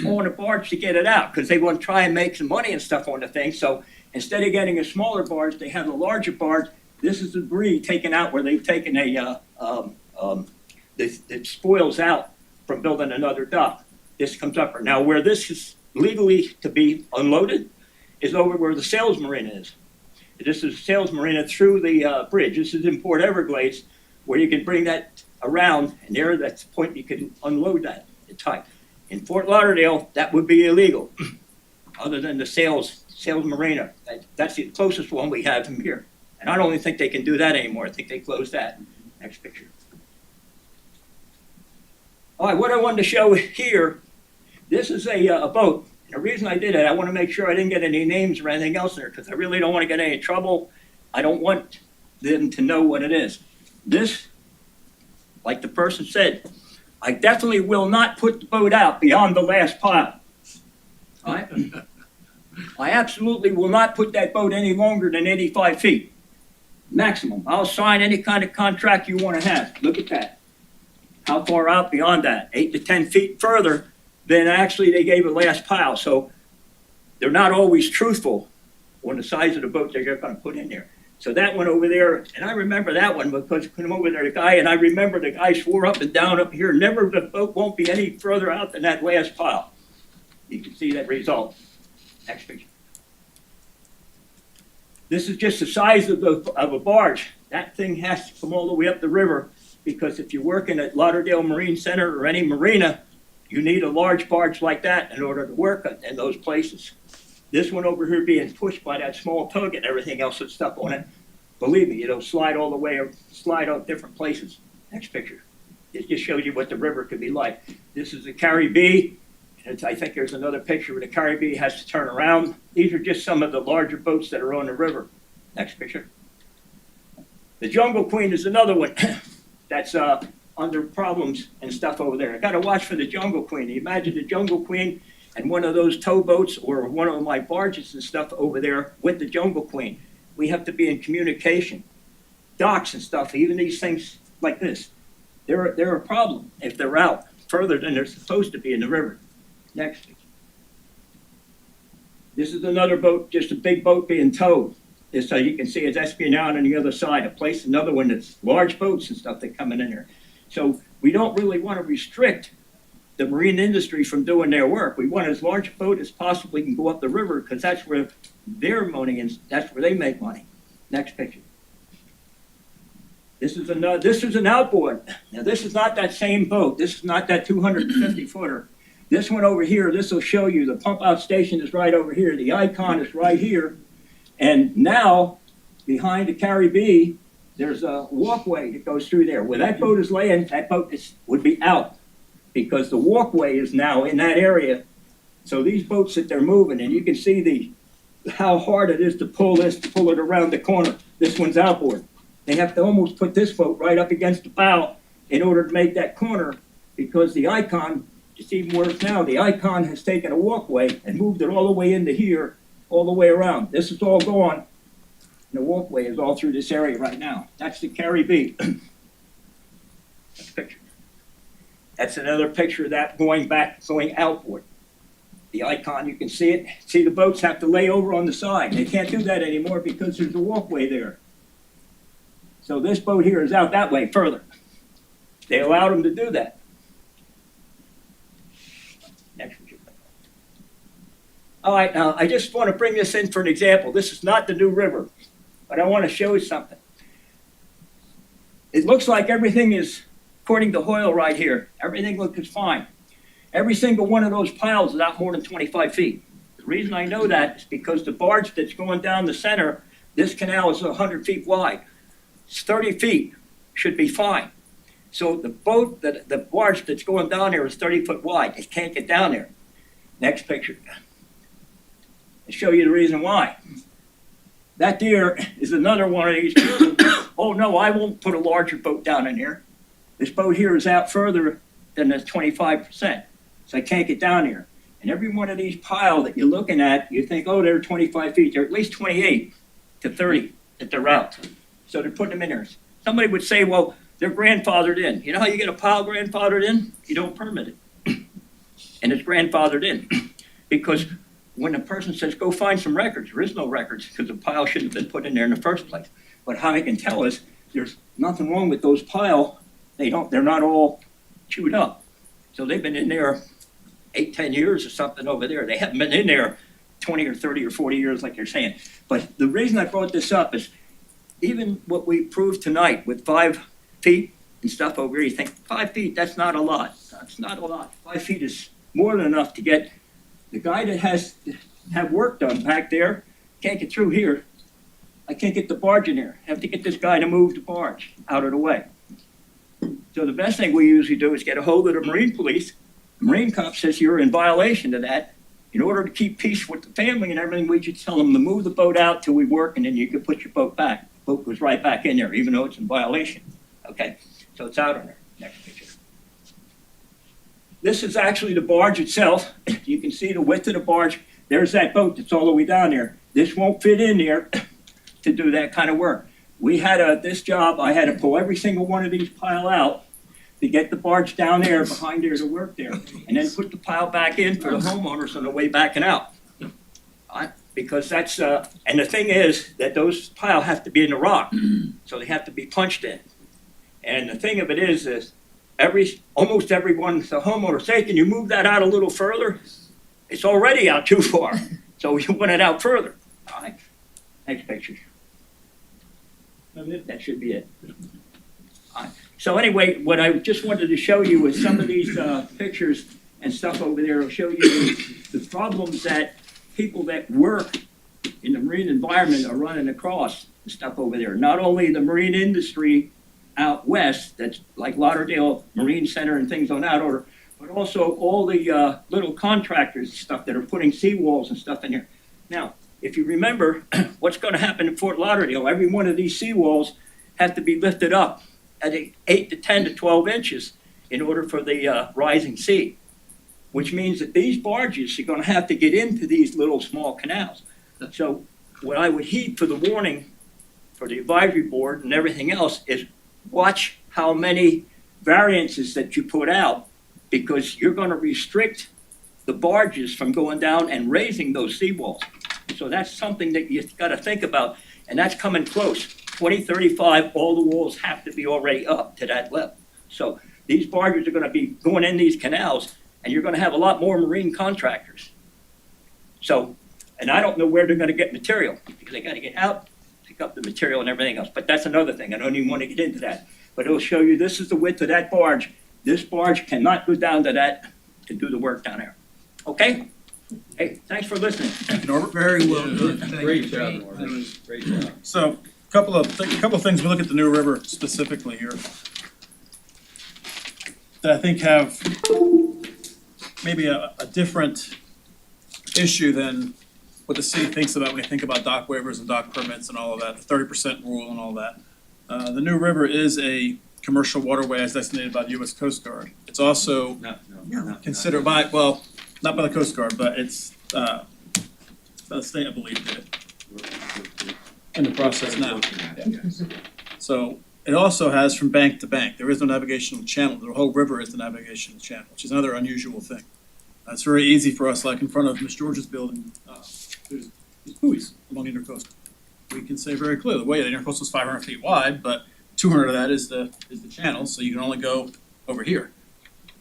on a barge to get it out, because they want to try and make some money and stuff on the thing. So instead of getting a smaller barge, they have a larger barge. This is debris taken out where they've taken that spoils out from building another dock. This comes up. Now where this is legally to be unloaded is over where the sales marina is. This is a sales marina through the bridge. This is in Port Everglades, where you can bring that around, and there, that's the point you can unload that at time. In Fort Lauderdale, that would be illegal, other than the sales marina. That's the closest one we have from here. And I don't even think they can do that anymore. I think they closed that. Next picture. All right, what I wanted to show here, this is a boat. And the reason I did it, I want to make sure I didn't get any names or anything else there, because I really don't want to get any trouble. I don't want them to know what it is. This, like the person said, I definitely will not put the boat out beyond the last pile. All right? I absolutely will not put that boat any longer than 85 feet. Maximum. I'll sign any kind of contract you want to have. Look at that. How far out beyond that? 8 to 10 feet further than actually they gave a last pile. So they're not always truthful on the size of the boat they're going to put in there. So that one over there, and I remember that one because I came over there, the guy, and I remember the guy swore up and down up here, never, the boat won't be any further out than that last pile. You can see that result. Next picture. This is just the size of a barge. That thing has to come all the way up the river, because if you're working at Lauderdale Marine Center or any marina, you need a large barge like that in order to work in those places. This one over here being pushed by that small tug and everything else that's stuck on it, believe me, it'll slide all the way or slide out different places. Next picture. It just shows you what the river could be like. This is the Carrie B. I think there's another picture where the Carrie B has to turn around. These are just some of the larger boats that are on the river. Next picture. The Jungle Queen is another one that's under problems and stuff over there. I got to watch for the Jungle Queen. Imagine the Jungle Queen and one of those towboats or one of my barges and stuff over there with the Jungle Queen. We have to be in communication. Docks and stuff, even these things like this, they're a problem if they're out further than they're supposed to be in the river. Next. This is another boat, just a big boat being towed. This, you can see it's Espionage on the other side, another one that's large boats and stuff that coming in here. So we don't really want to restrict the marine industry from doing their work. We want as large a boat as possibly can go up the river, because that's where their money is, that's where they make money. Next picture. This is an outboard. Now this is not that same boat. This is not that 250 footer. This one over here, this will show you the pump out station is right over here. The icon is right here. And now, behind the Carrie B, there's a walkway that goes through there. Where that boat is laying, that boat would be out, because the walkway is now in that area. So these boats that they're moving, and you can see how hard it is to pull it around the corner. This one's outboard. They have to almost put this boat right up against the bow in order to make that corner, because the icon, it's even worse now, the icon has taken a walkway and moved it all the way into here, all the way around. This is all gone. And the walkway is all through this area right now. That's the Carrie B. That's a picture. That's another picture of that going outboard. The icon, you can see it. See, the boats have to lay over on the side. They can't do that anymore because there's a walkway there. So this boat here is out that way further. They allowed them to do that. Next picture. All right, now I just want to bring this in for an example. This is not the New River, but I want to show you something. it looks like everything is, according to Hoyle right here, everything looks fine. Every single one of those piles is out more than 25 feet. The reason I know that is because the barge that's going down the center, this canal is 100 feet wide. It's 30 feet, should be fine. So the boat, the barge that's going down there is 30 foot wide. It can't get down there. Next picture. I'll show you the reason why. That there is another one of these people. Oh no, I won't put a larger boat down in here. This boat here is out further than the 25%, so I can't get down here. And every one of these piles that you're looking at, you think, oh, they're 25 feet. They're at least 28 to 30 that they're out. So they're putting them in there. Somebody would say, well, they're grandfathered in. You know how you get a pile grandfathered in? You don't permit it. And it's grandfathered in. Because when a person says, go find some records, there is no records because the pile shouldn't have been put in there in the first place. But how I can tell is there's nothing wrong with those pile. They're not all chewed up. So they've been in there 8, 10 years or something over there. They haven't been in there 20 or 30 or 40 years like you're saying. But the reason I brought this up is even what we proved tonight with 5 feet and stuff over here, you think 5 feet, that's not a lot. That's not a lot. 5 feet is more than enough to get the guy that has to have work done back there, can't get through here. I can't get the barge in there. I have to get this guy to move the barge out of the way. So the best thing we usually do is get a hold of the Marine police. The Marine cop says you're in violation of that. In order to keep peace with the family and everything, we just tell them to move the boat out till we work and then you can put your boat back. Boat goes right back in there, even though it's in violation. Okay, so it's out on there. Next picture. This is actually the barge itself. You can see the width of the barge. There's that boat that's all the way down there. This won't fit in there to do that kind of work. We had this job, I had to pull every single one of these pile out to get the barge down there behind there to work there, and then put the pile back in for the homeowners on the way back and out. Because that's, and the thing is that those pile have to be in the rock, so they have to be punched in. And the thing of it is almost everyone, the homeowner say, can you move that out a little further? It's already out too far, so you want it out further. All right, next picture. That should be it. All right. So anyway, what I just wanted to show you is some of these pictures and stuff over there will show you the problems that people that work in the marine environment are running across and stuff over there. Not only the marine industry out west, that's like Lauderdale Marine Center and things on that order, but also all the little contractors and stuff that are putting seawalls and stuff in here. Now, if you remember what's going to happen in Fort Lauderdale, every one of these seawalls have to be lifted up at 8 to 10 to 12 inches in order for the rising sea, which means that these barges are going to have to get into these little small canals. So what I would heed for the warning for the advisory board and everything else is watch how many variances that you put out, because you're going to restrict the barges from going down and raising those seawalls. So that's something that you've got to think about, and that's coming close. 2035, all the walls have to be already up to that level. So these barges are going to be going in these canals, and you're going to have a lot more marine contractors. So, and I don't know where they're going to get material, because they got to get out, pick up the material and everything else. But that's another thing. I don't even want to get into that. But it'll show you this is the width of that barge. This barge cannot go down to that to do the work down there. Okay? Hey, thanks for listening. Thank you, Norbert. Very well done. Thank Great you. job, Norman. Great job. So, a couple of things, we look at the New River specifically here, that I think have maybe a different issue than what the city thinks about when you think about dock waivers and dock permits and all of that, the 30% rule and all that. The New River is a commercial waterway as designated by the U.S. Coast Guard. It's also considered by, well, not by the Coast Guard, but it's by the state, I believe, did it. In the process now. So it also has from bank to bank. There is no navigational channel. The whole river is the navigational channel, which is another unusual thing. It's very easy for us, like in front of Miss George's building, there's buoys along the intercoastal. We can say very clearly, the way the intercoastal is 500 feet wide, but 200 of that is the channel, so you can only go over here.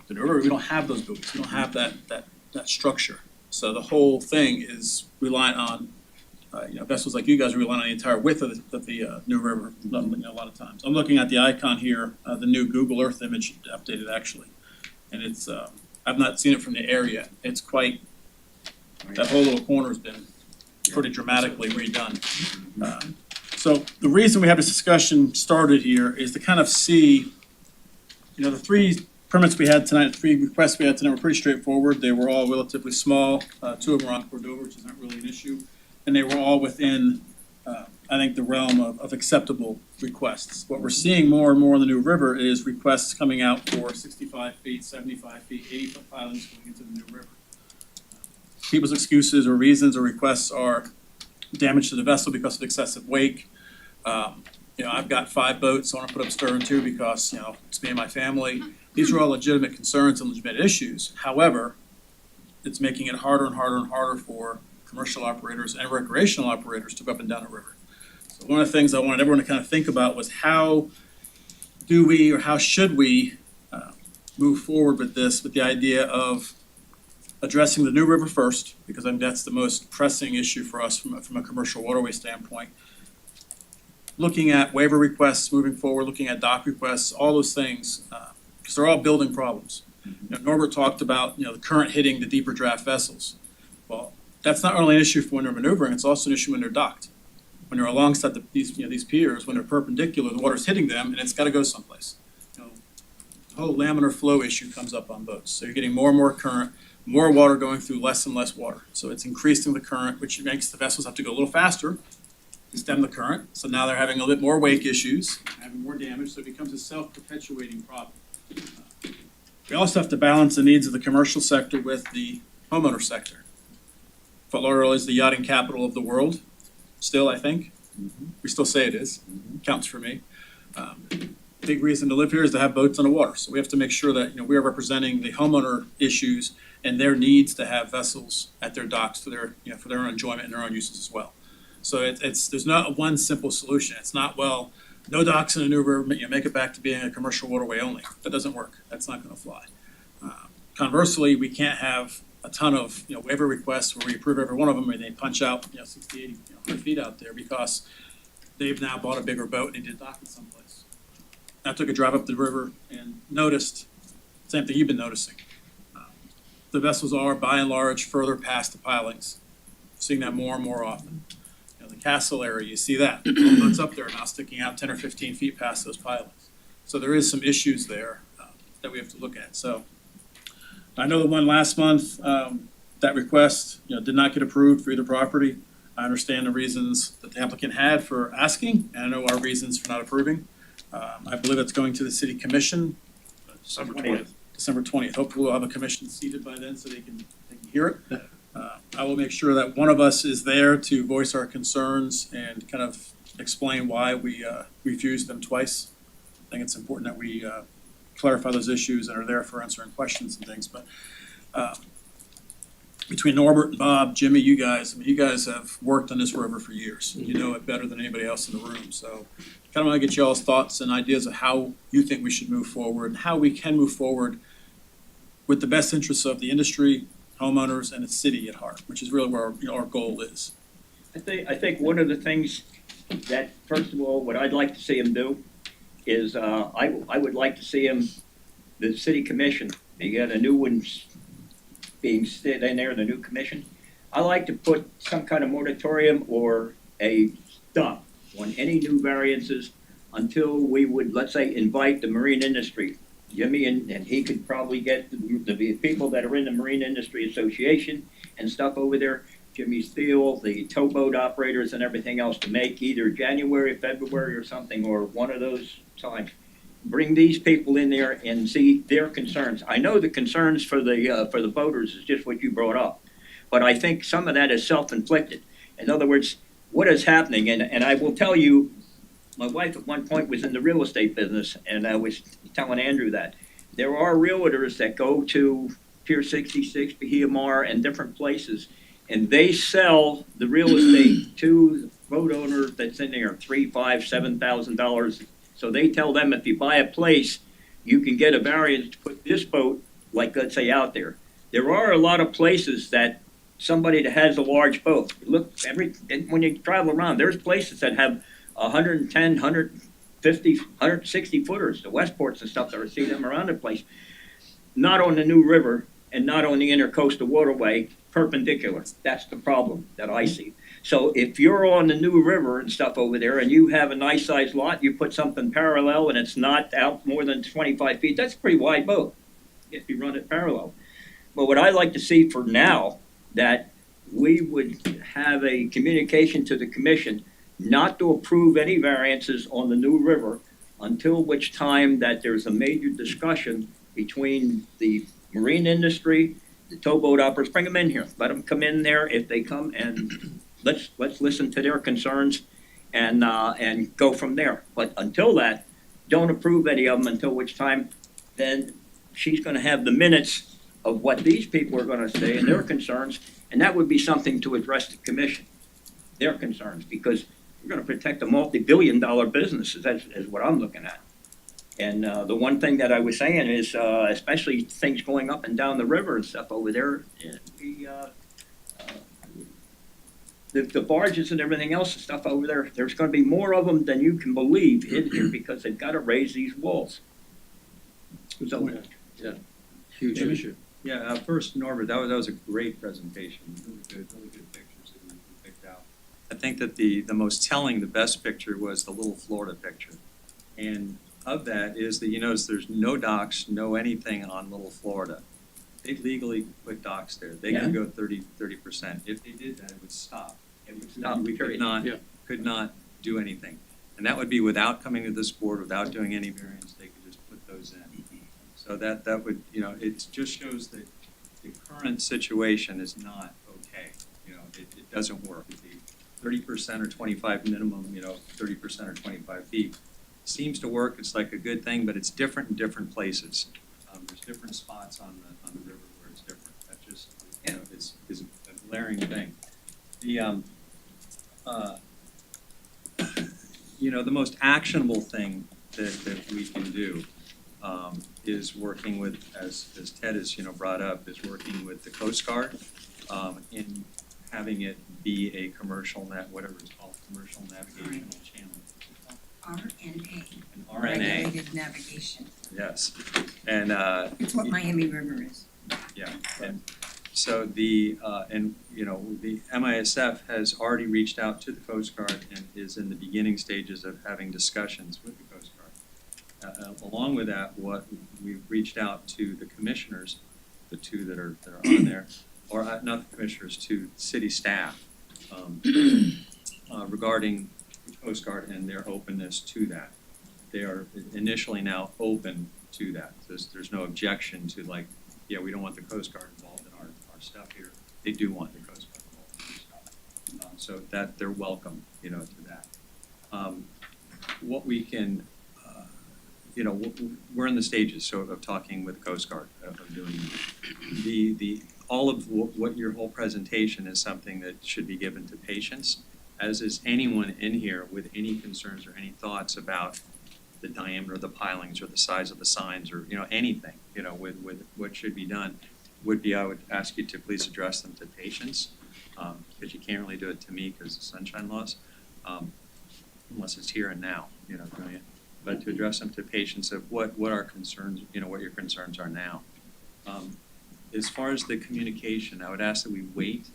The river, we don't have those buoys. We don't have that structure. So the whole thing is reliant on vessels like you guys are relying on the entire width of the New River, a lot of times. I'm looking at the icon here, the new Google Earth image updated actually. And it's, I've not seen it from the air yet. It's quite, that whole little corner's been pretty dramatically redone. So the reason we have this discussion started here is to kind of see, the three permits we had tonight, three requests we had tonight were pretty straightforward. They were all relatively small. Two of them were on Cordova, which is not really an issue. And they were all within, I think, the realm of acceptable requests. What we're seeing more and more in the New River is requests coming out for 65 feet, 75 feet, 80-foot pilings going into the New River. People's excuses or reasons or requests are damage to the vessel because of excessive wake. I've got 5 boats, so I want to put up stern too because, it's me and my family. These are all legitimate concerns and legitimate issues. However, it's making it harder and harder and harder for commercial operators and recreational operators to go up and down the river. So one of the things I wanted everyone to kind of think about was how do we or how should we move forward with this, with the idea of addressing the New River first, because I think that's the most pressing issue for us from a commercial waterway standpoint. Looking at waiver requests moving forward, looking at dock requests, all those things, because they're all building problems. Norbert talked about the current hitting the deeper draft vessels. Well, that's not only an issue for when they're maneuvering, it's also an issue when they're docked. When they're alongside these piers, when they're perpendicular, the water's hitting them and it's got to go someplace. The whole laminar flow issue comes up on boats. So you're getting more and more current, more water going through less and less water. So it's increasing the current, which makes the vessels have to go a little faster to stem the current. So now they're having a bit more wake issues, having more damage, so it becomes a self-perpetuating problem. We also have to balance the needs of the commercial sector with the homeowner sector. Fort Lauderdale is the yachting capital of the world, still, I think. We still say it is. Counts for me. Big reason to live here is to have boats on the water. So we have to make sure that we are representing the homeowner issues and their needs to have vessels at their docks for their for their own enjoyment and their own uses as well. So there's not one simple solution. It's not, well, no docks in a New River, make it back to being a commercial waterway only. That doesn't work. That's not going to fly. Conversely, we can't have a ton of waiver requests where we approve every one of them and they punch out 60, 80, 100 feet out there because they've now bought a bigger boat and they did dock it someplace. I took a drive up the river and noticed the same thing you've been noticing. The vessels are, by and large, further past the pilings. Seeing that more and more often. The castle area, you see that. The boats up there now sticking out 10 or 15 feet past those pilings. So there is some issues there that we have to look at. So I know the one last month, that request did not get approved for either property. I understand the reasons that the applicant had for asking, and I know our reasons for not approving. I believe it's going to the city commission. December 20th. December 20th. Hopefully we'll have a commission seated by then so they can hear it. I will make sure that one of us is there to voice our concerns and kind of explain why we refused them twice. I think it's important that we clarify those issues and are there for answering questions and things. But between Norbert and Bob, Jimmy, you guys have worked on this river for years. You know it better than anybody else in the room. So kind of want to get y'all's thoughts and ideas of how you think we should move forward and how we can move forward with the best interests of the industry, homeowners, and the city at heart, which is really where our goal is. I think one of the things that, first of all, what I'd like to see him do is, I would like to see him, the city commission, they got a new one being sit in there, the new commission. I like to put some kind of moratorium or a stop on any new variances until we would, let's say, invite the marine industry. Jimmy and he could probably get the people that are in the Marine Industry Association and stuff over there, Jimmy Steele, the towboat operators and everything else, to make either January, February or something, or one of those times. Bring these people in there and see their concerns. I know the concerns for the boaters is just what you brought up, but I think some of that is self-inflicted. In other words, what is happening, and I will tell you, my wife at one point was in the real estate business, and I was telling Andrew that there are realtors that go to Pier 66, Bahia Mar, and different places, and they sell the real estate to the boat owner that's in there, $3,000, $5,000, $7,000. So they tell them if you buy a place, you can get a variance to put this boat, like let's say, out there. There are a lot of places that somebody that has a large boat. Look, when you travel around, there's places that have 110, 150, 160 footers, the Westports and stuff that are seeing them around the place. Not on the new river and not on the intercoastal waterway perpendicular. That's the problem that I see. So if you're on the new river and stuff over there and you have a nice sized lot, you put something parallel and it's not out more than 25 feet, that's a pretty wide boat if you run it parallel. But what I like to see for now, that we would have a communication to the commission not to approve any variances on the new river until which time that there's a major discussion between the marine industry, the towboat operators. Bring them in here, let them come in there. If they come, and let's listen to their concerns and go from there. But until that, don't approve any of them, until which time then she's gonna have the minutes of what these people are gonna say and their concerns, and that would be something to address the commission, their concerns, because we're gonna protect a multi-billion-dollar business, is what I'm looking at. And the one thing that I was saying is, especially things going up and down the river and stuff over there, the barges and everything else and stuff over there, there's gonna be more of them than you can believe in here, because they've gotta raise these walls. So, Huge issue. Yeah, first, Norbert, that was a great presentation, really good pictures that you picked out. I think that the most telling, the best picture was the little Florida picture. And of that is that you notice there's no docks, no anything on Little Florida. They legally put docks there. They can go 30%. If they did that, it would stop. it would stop, We period. could not do anything. And that would be without coming to this board, without doing any variance, they could just put those in. So that would, it just shows that the current situation is not okay. It doesn't work. The 30% or 25 minimum, 30% or 25 feet seems to work. It's like a good thing, but it's different in different places. There's different spots on the river where it's different. That just, is a glaring thing. The most actionable thing that we can do is working with, as Ted has, brought up, is working with the Coast Guard in having it be a commercial whatever it's called, commercial navigational channel. RNA. An RNA, Regulated navigation. yes. And, It's what Miami River is. yeah, and so the MISF has already reached out to the Coast Guard and is in the beginning stages of having discussions with the Coast Guard. Along with that, what we've reached out to the commissioners, the two that are on there, or not the commissioners, to city staff, regarding the Coast Guard and their openness to that. They are initially now open to that. There's no objection to we don't want the Coast Guard involved in our stuff here. They do want the Coast Guard involved in our stuff. So that they're welcome, to that. What we can, we're in the stages of talking with the Coast Guard, of doing all of what your whole presentation is something that should be given to patients, as is anyone in here with any concerns or any thoughts about the diameter of the pilings or the size of the signs or, anything, with what should be done, I would ask you to please address them to patients, because you can't really do it to me because of sunshine laws, unless it's here and now, doing it. But to address them to patients of what our concerns, what your concerns are now. As far as the communication, I would ask that we wait,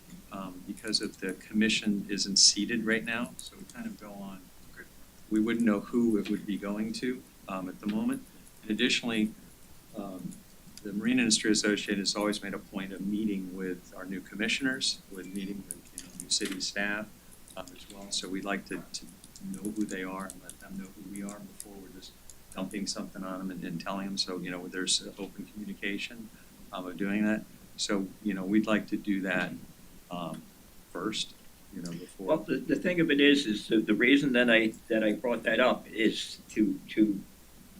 because of the commission isn't seated right now, so we kind of go on. We wouldn't know who it would be going to at the moment. And additionally, the Marine Industry Association has always made a point of meeting with our new commissioners, meeting with new city staff as well. So we'd like to know who they are and let them know who we are before we're just dumping something on them and telling them. So there's open communication of doing that. So we'd like to do that first. Before. Well, the thing of it is the reason that I brought that up is to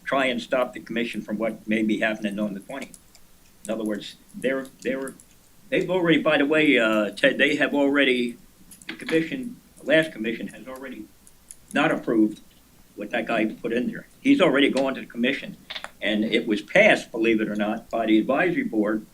try and stop the commission from what may be happening on the 20th. In other words, they've already, by the way, Ted, they have already, the last commission has already not approved what that guy put in there. He's already gone to the commission, and it was passed, believe it or not, by the advisory board,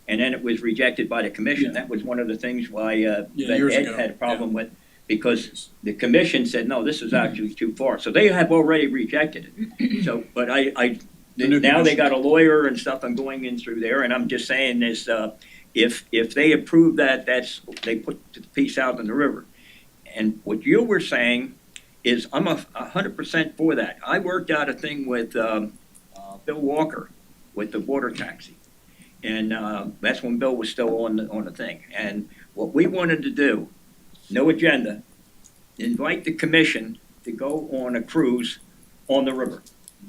and then it was rejected by the commission. That was one of the things why, that years Ed ago, had a problem with, because the commission said, no, this is actually too far. So they have already rejected it. So, but new now they commission. got a lawyer and stuff, I'm going in through there, and I'm just saying this, if they approve that, they put the piece out in the river. And what you were saying is, I'm 100% for that. I worked out a thing with, Bill Walker with the water taxi. And, that's when Bill was still on the thing. And what we wanted to do, no agenda, invite the commission to go on a cruise on the river.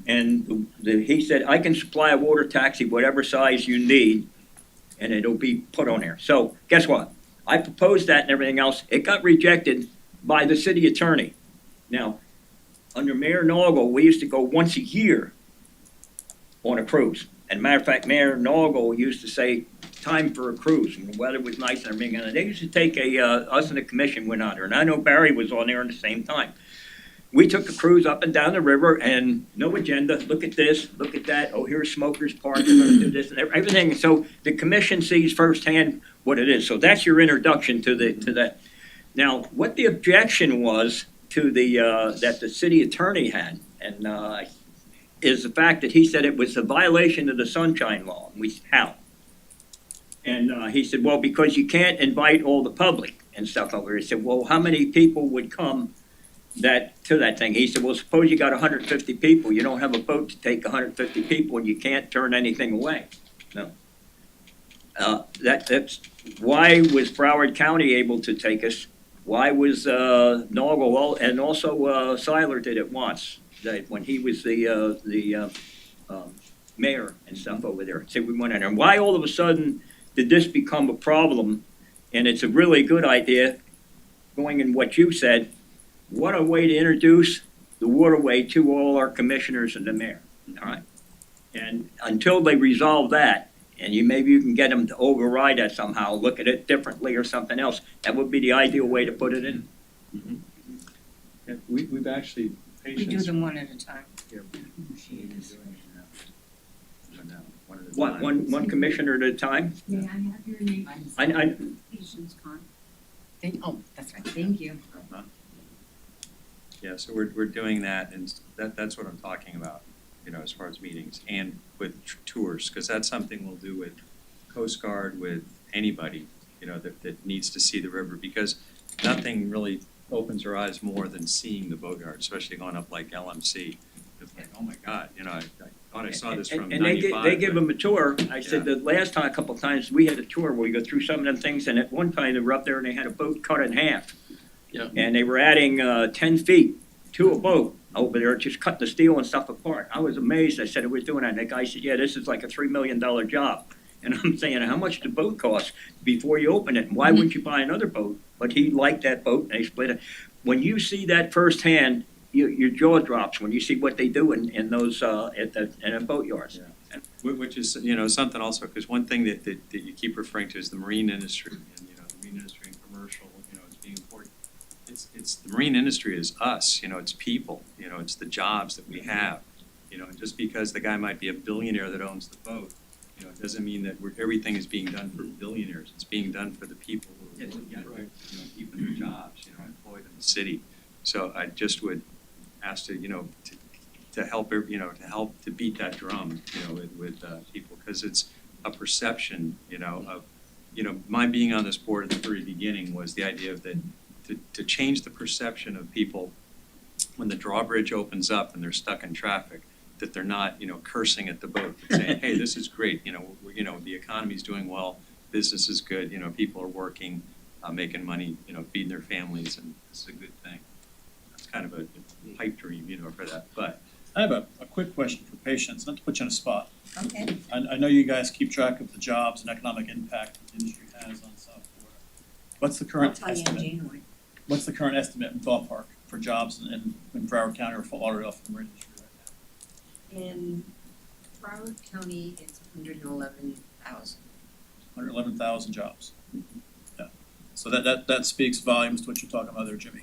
And he said, I can supply a water taxi, whatever size you need, and it'll be put on there. So guess what? I proposed that and everything else. It got rejected by the city attorney. Now, under Mayor Noggle, we used to go once a year on a cruise. And matter of fact, Mayor Noggle used to say, time for a cruise, and the weather was nice and everything, and they used to take us and the commission went on there, and I know Barry was on there at the same time. We took a cruise up and down the river, and no agenda, look at this, look at that, oh, here's Smokers Park, they're gonna do this, and everything, so the commission sees firsthand what it is, so that's your introduction to that. Now, what the objection was to that the city attorney had, and, is the fact that he said it was a violation of the Sunshine Law, and we said, how? And he said, well, because you can't invite all the public and stuff over here. He said, well, how many people would come to that thing? He said, well, suppose you got 150 people, you don't have a boat to take 150 people, and you can't turn anything away. No. That's, why was Broward County able to take us? Why was Norwell, and also Seiler did it once, when he was the mayor and stuff over there. So we went in there. Why all of a sudden did this become a problem? And it's a really good idea, going in what you said, what a way to introduce the waterway to all our commissioners and the mayor, all right? And until they resolve that, and maybe you can get them to override that somehow, look at it differently or something else, that would be the ideal way to put it in. Yeah, we've actually, We do patients. them one at a time. What, one commissioner at a time? May I have your name? I, Patience con. Oh, that's right, thank you. Yeah, so we're doing that, and that's what I'm talking about, you know, as far as meetings and with tours, because that's something we'll do with Coast Guard, with anybody, you know, that needs to see the river, because nothing really opens our eyes more than seeing the boatyard, especially going up like LMC. It's like, oh my God, you know, I thought I saw this from and they 95. they give but- them a tour. I said Yeah. the last time, a couple of times, we had a tour where we go through some of them things, and at one time they were up there and they had a boat cut in half. Yeah. And they were adding 10 feet to a boat over there, just cut the steel and stuff apart. I was amazed. I said, we're doing that. And the guy said, yeah, this is like a $3 million job. And I'm saying, how much the boat cost before you open it? And why wouldn't you buy another boat? But he liked that boat and they split it. When you see that firsthand, your jaw drops when you see what they do in those, in the boat yards. Yeah. Which is, you know, something also, because one thing that you keep referring to is the marine industry, and, you know, the marine industry and commercial, you know, is being important. It's the marine industry is us, you know, it's people, you know, it's the jobs that we have, you know, and just because the guy might be a billionaire that owns the boat, you know, it doesn't mean that everything is being done for billionaires. It's being done for the people who are, you know, keeping their jobs, you know, employed in the city. So I just would ask to, you know, to help, you know, to beat that drum, you know, with people, because it's a perception, you know, of, you know, my being on this board at the very beginning was the idea of that, to change the perception of people when the drawbridge opens up and they're stuck in traffic, that they're not, you know, cursing at the boat, saying, hey, this is great, you know, the economy's doing well, business is good, you know, people are working, making money, you know, feeding their families, and this is a good thing. That's kind of a pipe dream, you know, for that, but. I have a quick question for Patience, not to put you on a spot. Okay. I know you guys keep track of the jobs and economic impact that the industry has on South Florida. What's the I'll current tell you in estimate? January. What's the current estimate in ballpark for jobs in Broward County or Fort Lauderdale for the marine industry right now? In Broward County, it's 111,000. 111,000 jobs. Yeah. So that speaks volumes to what you're talking about there, Jimmy.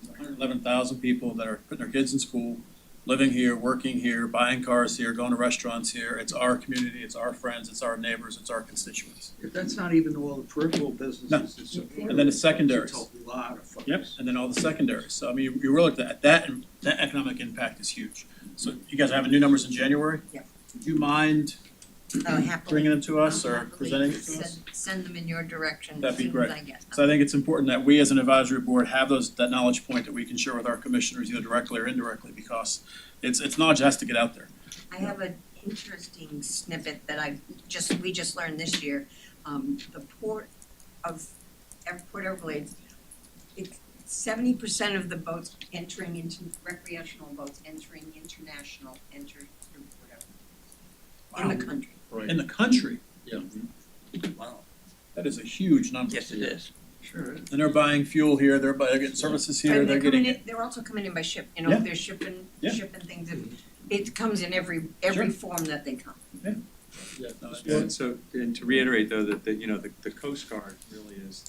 111,000 people that are putting their kids in school, living here, working here, buying cars here, going to restaurants here. It's our community, it's our friends, it's our neighbors, it's our constituents. If that's not even all the peripheral businesses that support And then it's it, secondaries. It's a lot of folks. Yep, and then all the secondaries. So I mean, you really, that economic impact is huge. So you guys are having new numbers in January? Yeah. Would you mind Happily. bringing them to us or Happily presenting it to us? Send them in your direction That'd as be soon as great. I get them. So I think it's important that we as an advisory board have that knowledge point that we can share with our commissioners either directly or indirectly because it's knowledge that has to get out there. I have an interesting snippet that we just learned this year. The port of Port Everglades, it's 70% of the boats entering into recreational boats entering international enter through Port Everglades in the country. Right. In the country. Yeah. Wow. That is a huge number. Yes, it is. Sure. And they're buying fuel here, they're getting services here, And they're they're coming getting. in, they're also coming in by ship, Yeah. they're shipping Yeah. things, and it comes in every form that they come. Yeah, no, it's- Yeah, and so, and to reiterate though, that, you know, the Coast Guard really is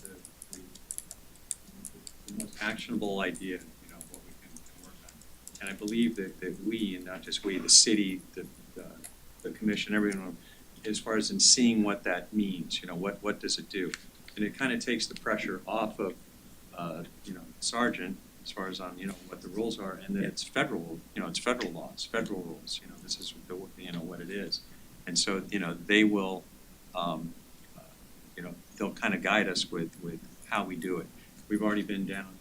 the most actionable idea, you know, what we can work on. And I believe that we, and not just we, the city, the commission, everyone, as far as in seeing what that means, you know, what does it do? And it kind of takes the pressure off of, you know, sergeant, as far as on, you know, what the rules are, and then it's federal, you know, it's federal laws, federal rules, you know, this is the, you know, what it is. And so, you know, they will, you know, they'll kind of guide us with how we do it. We've already been down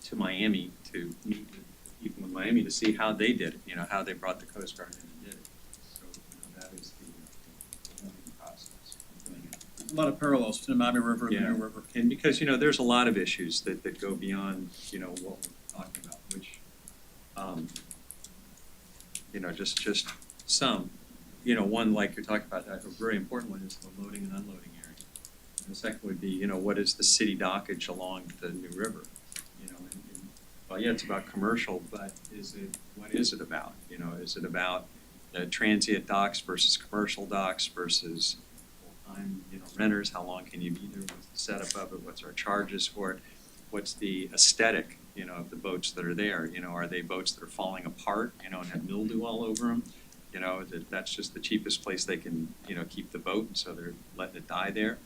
to Miami to meet with people in Miami to see how they did it, you know, how they brought the Coast Guard in and did it. So, you know, that is the learning process of doing it. A lot of parallels to the Miami River and the Yeah. New River. And because, you know, there's a lot of issues that go beyond, you know, what we're talking about, which, you know, just some, you know, one, like you're talking about, a very important one is the loading and unloading area. And the second would be, you know, what is the city dockage along the New River? You know, and well, yeah, it's about commercial, but what is it about? You know, is it about transient docks versus commercial docks versus full-time, you know, renters? How long can you be there? What's the setup of it? What's our charges for it? What's the aesthetic, you know, of the boats that are there? You know, are they boats that are falling apart, you know, and have mildew all over them? You know, that's just the cheapest place they can, you know, keep the boat, and so they're letting it die there.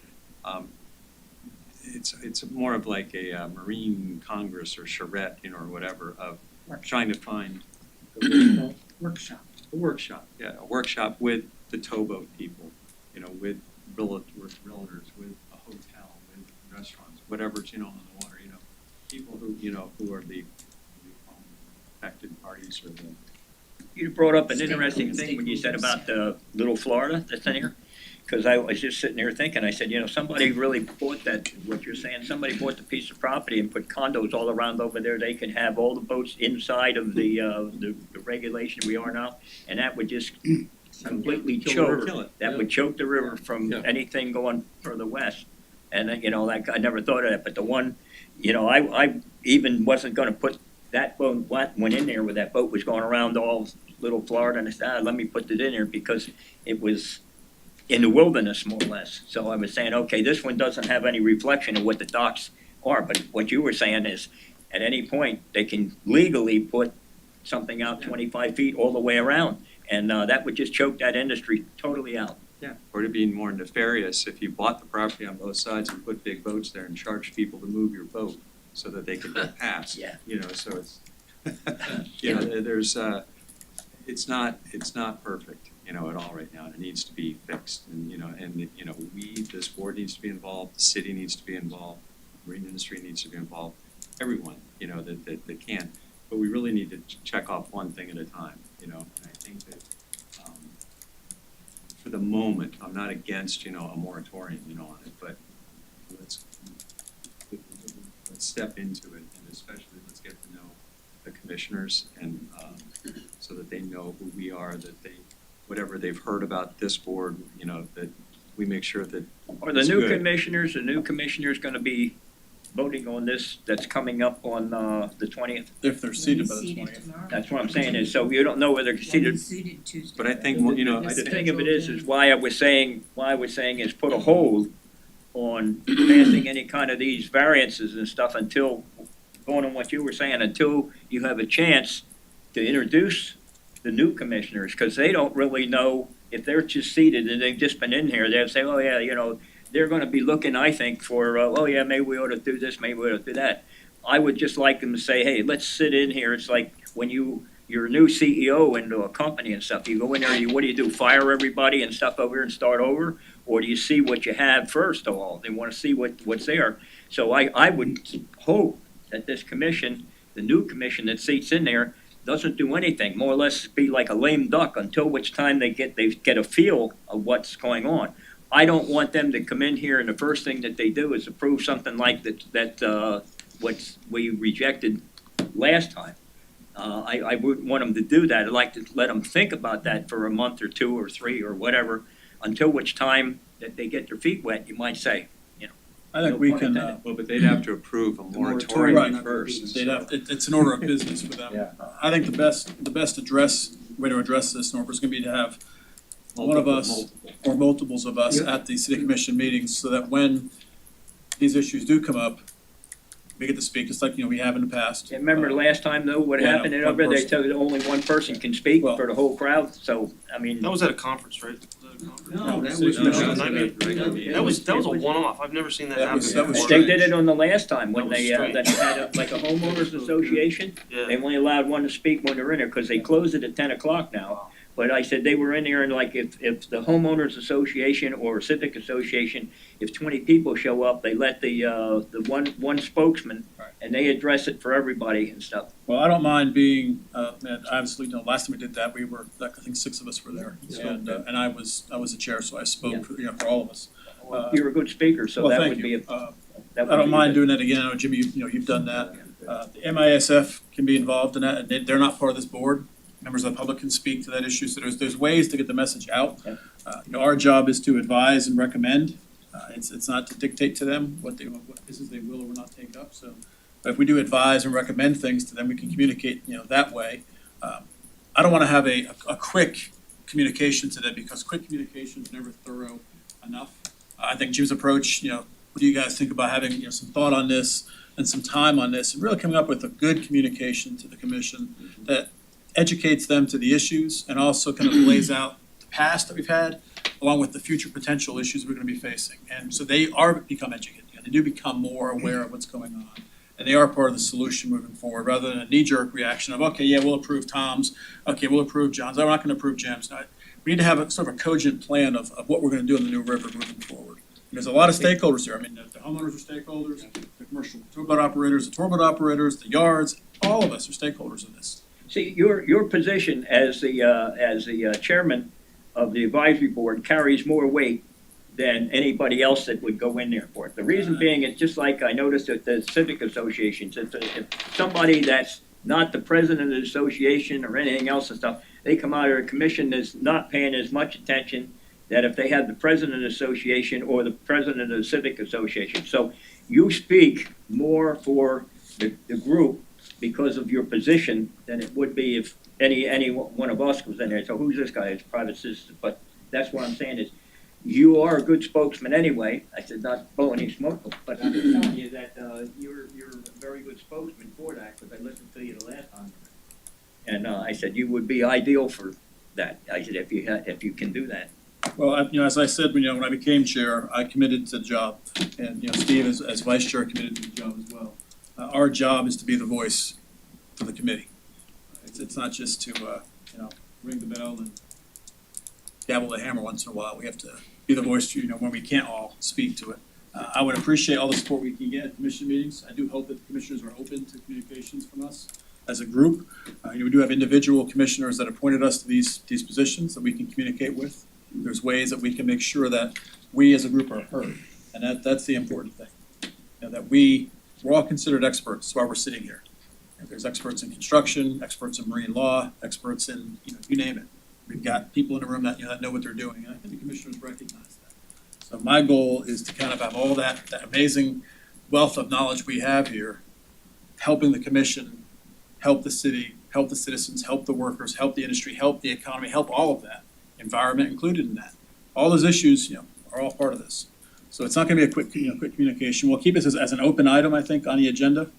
It's more of like a Marine Congress or charrette, you know, or whatever, of trying to find Workshop. a workshop, yeah, a workshop with the towboat people, you know, with realtors, with a hotel, with restaurants, whatever's, you know, on the water, you know, people who, you know, who are the affected parties or the. You brought up an interesting thing when you said about the little Florida that's in here. Because I was just sitting there thinking, I said, you know, somebody really bought that, what you're saying, somebody bought the piece of property and put condos all around over there. They can have all the boats inside of the regulation we are now. And that would just completely choke, Kill it. that would choke the river from Yeah. anything going further west. And then, you know, like, I never thought of that, but the one, you know, I even wasn't gonna put that boat, went in there where that boat was going around all little Florida, and I said, let me put it in there because it was in the wilderness, more or less. So I was saying, okay, this one doesn't have any reflection of what the docks are, but what you were saying is, at any point, they can legally put something out 25 feet all the way around, and that would just choke that industry totally out. Yeah, or to be more nefarious, if you bought the property on both sides and put big boats there and charged people to move your boat so that they could go past. Yeah. You know, so it's, you know, there's, it's not perfect, you know, at all right now, and it needs to be fixed, and, you know, this board needs to be involved, the city needs to be involved, the marine industry needs to be involved, everyone, you know, that can, but we really need to check off one thing at a time, you know, and I think that, for the moment, I'm not against, you know, a moratorium, you know, on it, but let's step into it, and especially let's get to know the commissioners, and so that they know who we are, that they, whatever they've heard about this board, you know, that we make sure that Are the it's new good. commissioners gonna be voting on this that's coming up on the 20th? If they're seated by the Seated 20th. tomorrow. That's what I'm saying, is so you don't know whether they're seated. Seated Tuesday. But I think, you know, The thing of it is why I was saying is put a hold on passing any kind of these variances and stuff until, going on what you were saying, until you have a chance to introduce the new commissioners, because they don't really know if they're just seated and they've just been in here, they'll say, oh yeah, you know, they're gonna be looking, I think, for, oh yeah, maybe we ought to do this, maybe we ought to do that. I would just like them to say, hey, let's sit in here. It's like when you're a new CEO into a company and stuff, you go in there, what do? Fire everybody and stuff over here and start over? Or do you see what you have first of all? They wanna see what's there. So I would hope that this commission, the new commission that seats in there, doesn't do anything, more or less be like a lame duck until which time they get a feel of what's going on. I don't want them to come in here and the first thing that they do is approve something like that what we rejected last time. I wouldn't want them to do that. I'd like to let them think about that for a month or two or three or whatever, until which time that they get their feet wet, you might say. I think we can, Well, but they'd have to approve a moratorium moratorium first. they'd have, it's an order of business for them. I think the best way to address this, Norbert, is gonna be to have one of us or multiples of us at the city commission meetings, so that when these issues do come up, we get to speak, just like, we have in the past. And remember last time though, what Yeah, happened no, over there, one they told you only one person can speak Well- for the whole crowd, so, I mean. That was at a conference, right? No, that City was. commission. That was a one-off. I've never seen that That happen was- that was before. They did it on the last time when That was they, strange. that had like a homeowners association. Yeah. They only allowed one to speak when they're in there, because they closed it at 10 o'clock now. But I said they were in there, and like if the homeowners association or civic association, if 20 people show up, they let the one spokesman, Right. and they address it for everybody and stuff. Well, I don't mind being, obviously, last time we did that, we were, I think 6 of us were there. And I was the chair, so I spoke for, for all of us. You're a good speaker, so Well, that thank would be you. a. that would I don't be mind good. doing that again. I know, Jimmy, you've done that. The MISF can be involved in that, and they're not part of this board. Members of the public can speak to that issue, so there's ways to get the message out. Yeah. Our job is to advise and recommend. It's not to dictate to them what business they will or will not take up, so. But if we do advise and recommend things to them, we can communicate, that way. I don't wanna have a quick communication to them, because quick communication is never thorough enough. I think Jim's approach, what do you guys think about having, some thought on this and some time on this, and really coming up with a good communication to the commission that educates them to the issues and also kind of lays out the past that we've had, along with the future potential issues we're gonna be facing. And so they become educated, they do become more aware of what's going on. And they are part of the solution moving forward, rather than a knee-jerk reaction of, okay, yeah, we'll approve Tom's, okay, we'll approve John's, we're not gonna approve Jim's. We need to have a sort of a cogent plan of what we're gonna do in the New River moving forward. There's a lot of stakeholders here. I mean, the homeowners are stakeholders, the commercial tour boat operators, the yards, all of us are stakeholders in this. See, your position as the chairman of the advisory board carries more weight than anybody else that would go in there for it. The reason being, it's just like I noticed at the civic associations, if somebody that's not the president of the association or anything else and stuff, they come out of a commission that's not paying as much attention that if they had the president of the association or the president of the civic association. So you speak more for the group because of your position than it would be if any one of us was in there. So who's this guy? It's private citizen. But that's what I'm saying is, you are a good spokesman anyway. I said not blowing any smoke, but I'm telling you that you're a very good spokesman for that, because I listened to you the last time. And I said you would be ideal for that. I said if you can do that. Well, as I said, when I became chair, I committed to the job, and Steve as vice chair committed to the job as well. Our job is to be the voice for the committee. It's not just to ring the bell and gavel the hammer once in a while. We have to be the voice, when we can't all speak to it. I would appreciate all the support we can get at commission meetings. I do hope that the commissioners are open to communications from us as a group. We do have individual commissioners that appointed us to these positions that we can communicate with. There's ways that we can make sure that we as a group are heard, and that's the important thing. That we're all considered experts while we're sitting here. There's experts in construction, experts in marine law, experts in, you name it. We've got people in the room that, that know what they're doing, and I think the commissioners recognize that. So my goal is to kind of have all that amazing wealth of knowledge we have here, helping the commission, help the city, help the citizens, help the workers, help the industry, help the economy, help all of that, environment included in that. All those issues, are all part of this. So it's not gonna be a quick communication. We'll keep this as an open item, I think, on the agenda,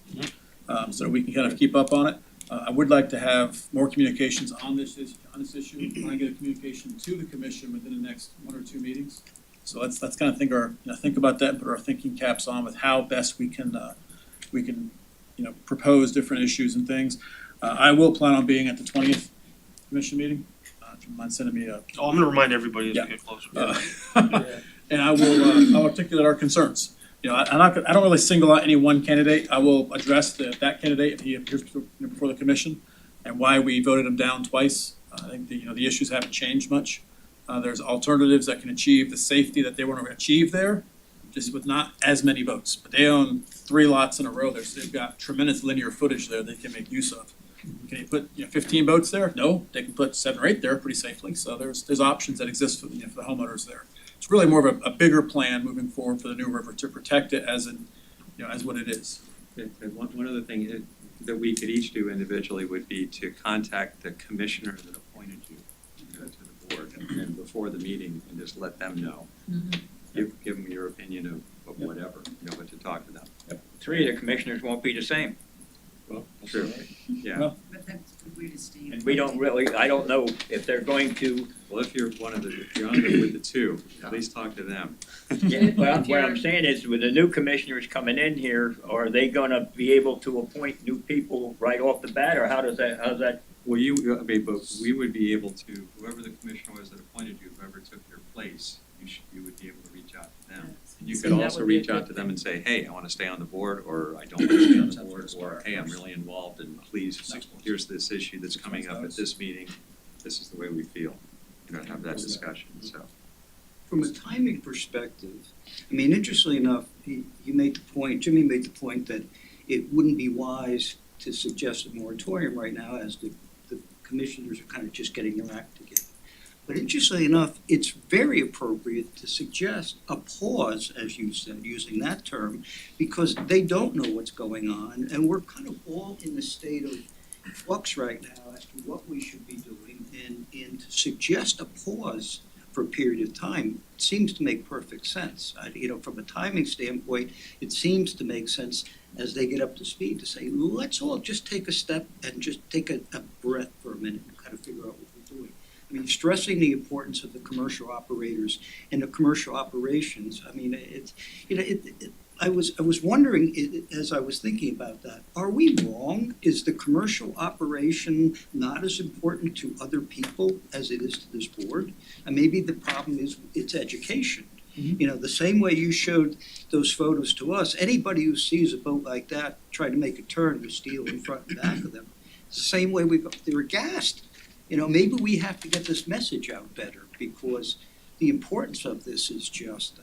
so that we can kind of keep up on it. I would like to have more communications on this issue. Try and get a communication to the commission within the next 1 or 2 meetings. So let's kind of think about that and put our thinking caps on with how best we can propose different issues and things. I will plan on being at the 20th commission meeting. Do you mind sending me a? Oh, I'm gonna remind everybody as Yeah. we get closer. And I'll articulate our concerns. I don't really single out any one candidate. I will address that candidate if he appears before the commission and why we voted him down twice. I think the issues haven't changed much. There's alternatives that can achieve the safety that they want to achieve there, just with not as many votes. But they own 3 lots in a row there, so they've got tremendous linear footage there they can make use of. Can you put 15 boats there? No, they can put 7 or 8 there pretty safely. So there's options that exist for the homeowners there. It's really more of a bigger plan moving forward for the New River to protect it as what it is. And one other thing that we could each do individually would be to contact the commissioner that appointed you to the board and before the meeting and just let them know. Give them your opinion of whatever, but to talk to them. 3 of the commissioners won't be the same. Well, True. Yeah. But that's a good way to stay. in And we don't really, I don't know if they're going to, Well, if you're on with the 2, at least talk to them. well, what I'm saying is with the new commissioners coming in here, are they gonna be able to appoint new people right off the bat, or how's that? Well, but we would be able to, whoever the commissioner was that appointed you, whoever took your place, you would be able to reach out to them. And you So could that also would be a reach out good to them and say, hey, I want to stay on the board, or I don't want to stay on the board, or hey, I'm really involved, and please, here's this issue that's coming up at this meeting. This is the way we feel. Have that discussion, so. From a timing perspective, I mean, interestingly enough, Jimmy made the point that it wouldn't be wise to suggest a moratorium right now as the commissioners are kind of just getting their act together. But interestingly enough, it's very appropriate to suggest a pause, as you said, using that term, because they don't know what's going on, and we're kind of all in the state of flux right now as to what we should be doing, and to suggest a pause for a period of time seems to make perfect sense. From a timing standpoint, it seems to make sense as they get up to speed to say, let's all just take a step and just take a breath for a minute and kind of figure out what we're doing. I mean, stressing the importance of the commercial operators and the commercial operations. I mean, I was wondering as I was thinking about that, are we wrong? Is the commercial operation not as important to other people as it is to this board? And maybe the problem is it's education. The same way you showed those photos to us, anybody who sees a boat like that try to make a turn with steel in front and back of them, it's the same way they're aghast. Maybe we have to get this message out better, because the importance of this is just,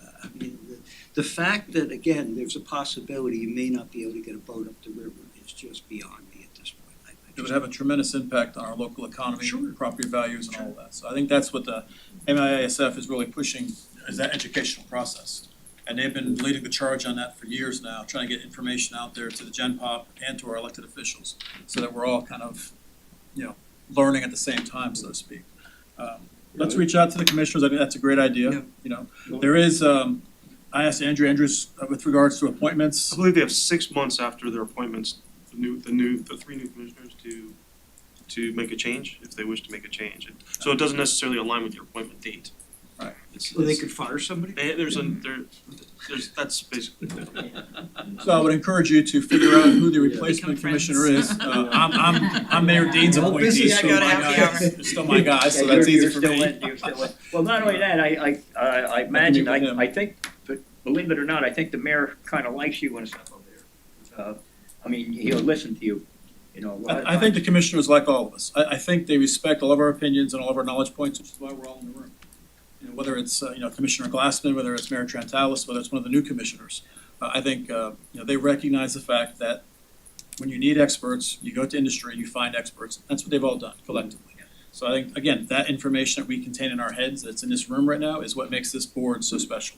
the fact that, again, there's a possibility you may not be able to get a boat up the river is just beyond me at this point. It would have a tremendous impact on our local economy, Sure. property values and all of that. So I think that's what the MIASF is really pushing, is that educational process. And they've been leading the charge on that for years now, trying to get information out there to the Gen Pop and to our elected officials, so that we're all kind of, learning at the same time, so to speak. Let's reach out to the commissioners. I think that's a great idea. There is, I asked Andrews with regards to appointments. I believe they have 6 months after their appointments, the 3 new commissioners to make a change, if they wish to make a change. So it doesn't necessarily align with your appointment date. Right. So they could fire somebody? That's basically it. So I would encourage you to figure out who the replacement commissioner is. I'm Mayor Dean's appointee, so still my guy, so that's easy for me. Well, not only that, I imagine, I think, but believe it or not, I think the mayor kind of likes you and stuff over there. He'll listen to you, a lot of I think the times. commissioners like all of us. I think they respect all of our opinions and all of our knowledge points, which is why we're all in the room. Whether it's Commissioner Glassman, whether it's Mayor Trantalis, whether it's one of the new commissioners, I think they recognize the fact that when you need experts, you go to industry and you find experts. That's what they've all done collectively. So I think, again, that information that we contain in our heads that's in this room right now is what makes this board so special.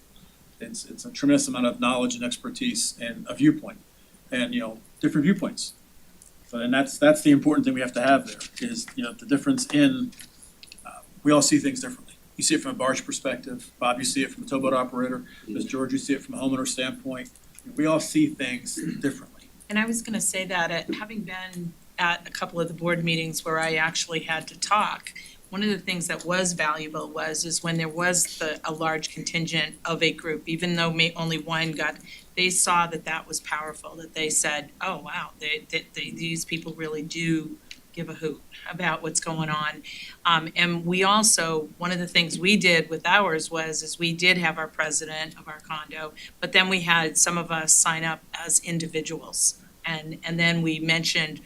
It's a tremendous amount of knowledge and expertise and a viewpoint, and different viewpoints. And that's the important thing we have to have there is the difference in we all see things differently. You see it from a barge perspective. Bob, you see it from a towboat operator. Ms. George, you see it from a homeowner standpoint. We all see things differently. And I was gonna say that having been at a couple of the board meetings where I actually had to talk, one of the things that was valuable is when there was a large contingent of a group, even though only one got, they saw that was powerful, that they said, oh, wow, these people really do give a hoot about what's going on. And we also, one of the things we did with ours is we did have our president of our condo, but then we had some of us sign up as individuals. And then we mentioned,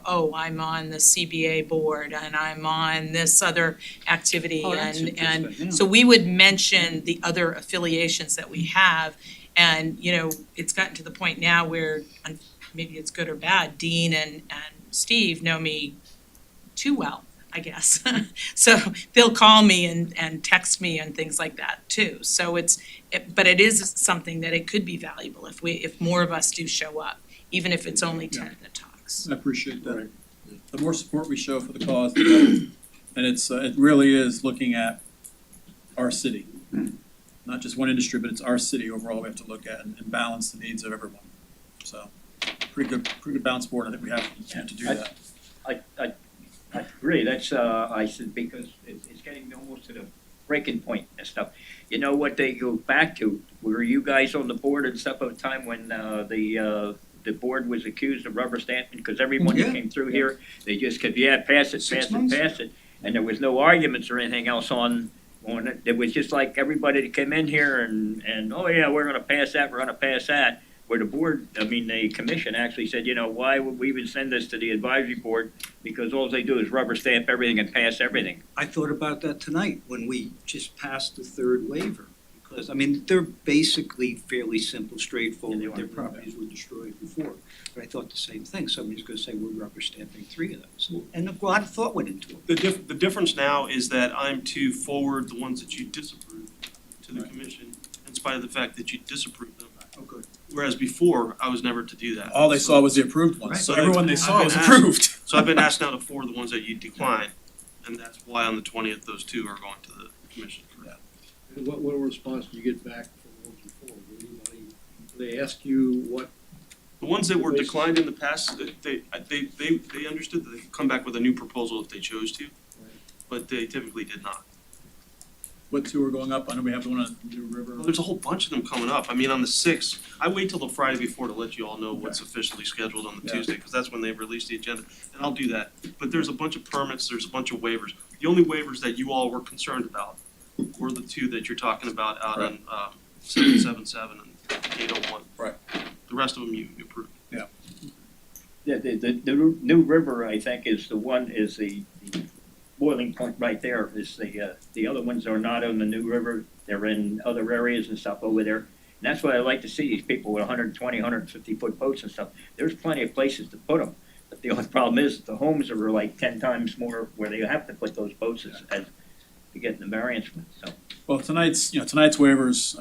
oh, I'm on the CBA board and I'm on this other activity. Oh, that's interesting, yeah. So we would mention the other affiliations that we have. And, it's gotten to the point now where, maybe it's good or bad, Dean and Steve know me too well, I guess. So they'll call me and text me and things like that too. So but it is something that it could be valuable if more of us do show up, even if it's only 10 that talks. I appreciate that. The more support we show for the cause, the better. And it really is looking at our city. Not just one industry, but it's our city overall we have to look at and balance the needs of everyone. So, pretty good balance board, I think we have to do that. I agree, that's, I said, because it's getting almost to the breaking point and stuff. You know what they go back to, were you guys on the board and stuff at the time when, the board was accused of rubber stamping? Because everyone that Yeah. came through here, they just kept, pass it, 6 pass months. it, pass it. And there was no arguments or anything else on it. It was just like everybody that came in here and, oh yeah, we're gonna pass that, we're gonna pass that. Where the board, the commission actually said, why would we even send this to the advisory board? Because all they do is rubber stamp everything and pass everything. I thought about that tonight when we just passed the third waiver. Because, they're basically fairly simple, Yeah, they straightforward, are. their properties were destroyed before. But I thought the same thing, somebody's gonna say we're rubber stamping 3 of those. And a lot of thought went into it. The difference now is that I'm to forward the ones that you disapprove to the commission, in spite of the fact that you disapproved them. Oh, good. Whereas before, I was never to do that. All they So- saw was the approved ones, Right. so But everyone they I've saw been was asked- approved. So I've been asked now to forward the ones that you decline, and that's why on the 20th, those 2 are going to the commission. And what response do you get back from the ones before? Do they ask you what? The ones that were declined in the past, they understood that they could come back with a new proposal if they chose to, but they typically did not. What 2 are going up? I know we have the one on New River. Well, there's a whole bunch of them coming up. On the 6th, I wait till the Friday before to let you all know what's officially scheduled on the Yeah. Tuesday, because that's when they release the agenda, and I'll do that. But there's a bunch of permits, there's a bunch of waivers. The only waivers that you all were concerned about were the 2 that you're talking about out on 777 and 801. Right. The rest of them you approved. Yeah, the New River, I think, is the boiling point right there. Is the other ones are not on the New River. They're in other areas and stuff over there. And that's what I like to see, these people with 120, 150-foot boats and stuff. There's plenty of places to put them. But the only problem is the homes are like 10 times more where they have to put those boats as to get the variance with, so. Well, tonight's waivers,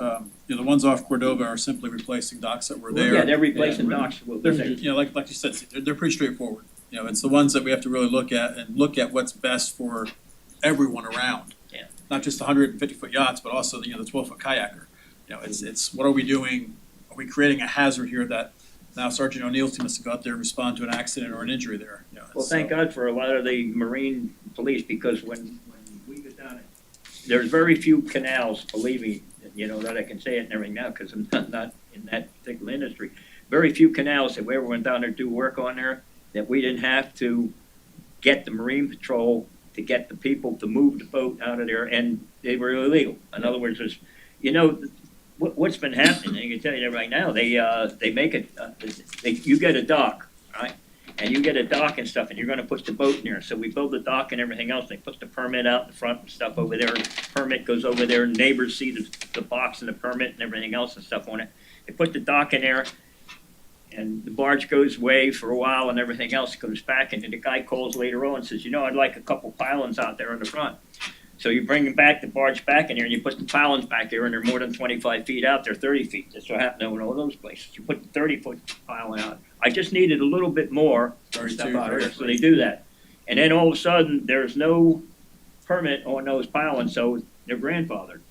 the ones off Cordova are simply replacing docks that were there. Yeah, they're replacing docks. Well, They're, they're- like you said, they're pretty straightforward. It's the ones that we have to really look at what's best for everyone around. Yeah. Not just the 150-foot yachts, but also, the 12-foot kayaker. It's what are we doing? Are we creating a hazard here that now Sergeant O'Neill's team has to go out there and respond to an accident or an injury there? Well, thank God for a lot of the marine police, because when we go down it, there's very few canals, believe me, that I can say it and everything now, because I'm not in that particular industry. Very few canals that we ever went down there to do work on there, that we didn't have to get the Marine Patrol to get the people to move the boat out of there, and they were illegal. In other words, there's, what's been happening, I can tell you that right now, they make it, you get a dock, right? And you get a dock and stuff, and you're gonna put the boat in there, so we build the dock and everything else, they put the permit out in front and stuff over there, permit goes over there, neighbors see the box and the permit and everything else and stuff on it. They put the dock in there, and the barge goes away for a while and everything else comes back, and then the guy calls later on and says, I'd like a couple pylons out there in the front. So you bring the barge back in there, and you put the pylons back there, and they're more than 25 feet out, they're 30 feet. That's what happened in all those places. You put the 30-foot pylon out. I just needed a little bit more stuff out there, so they do that. And then all of a sudden, there's no permit on those pylons, so they're grandfathered.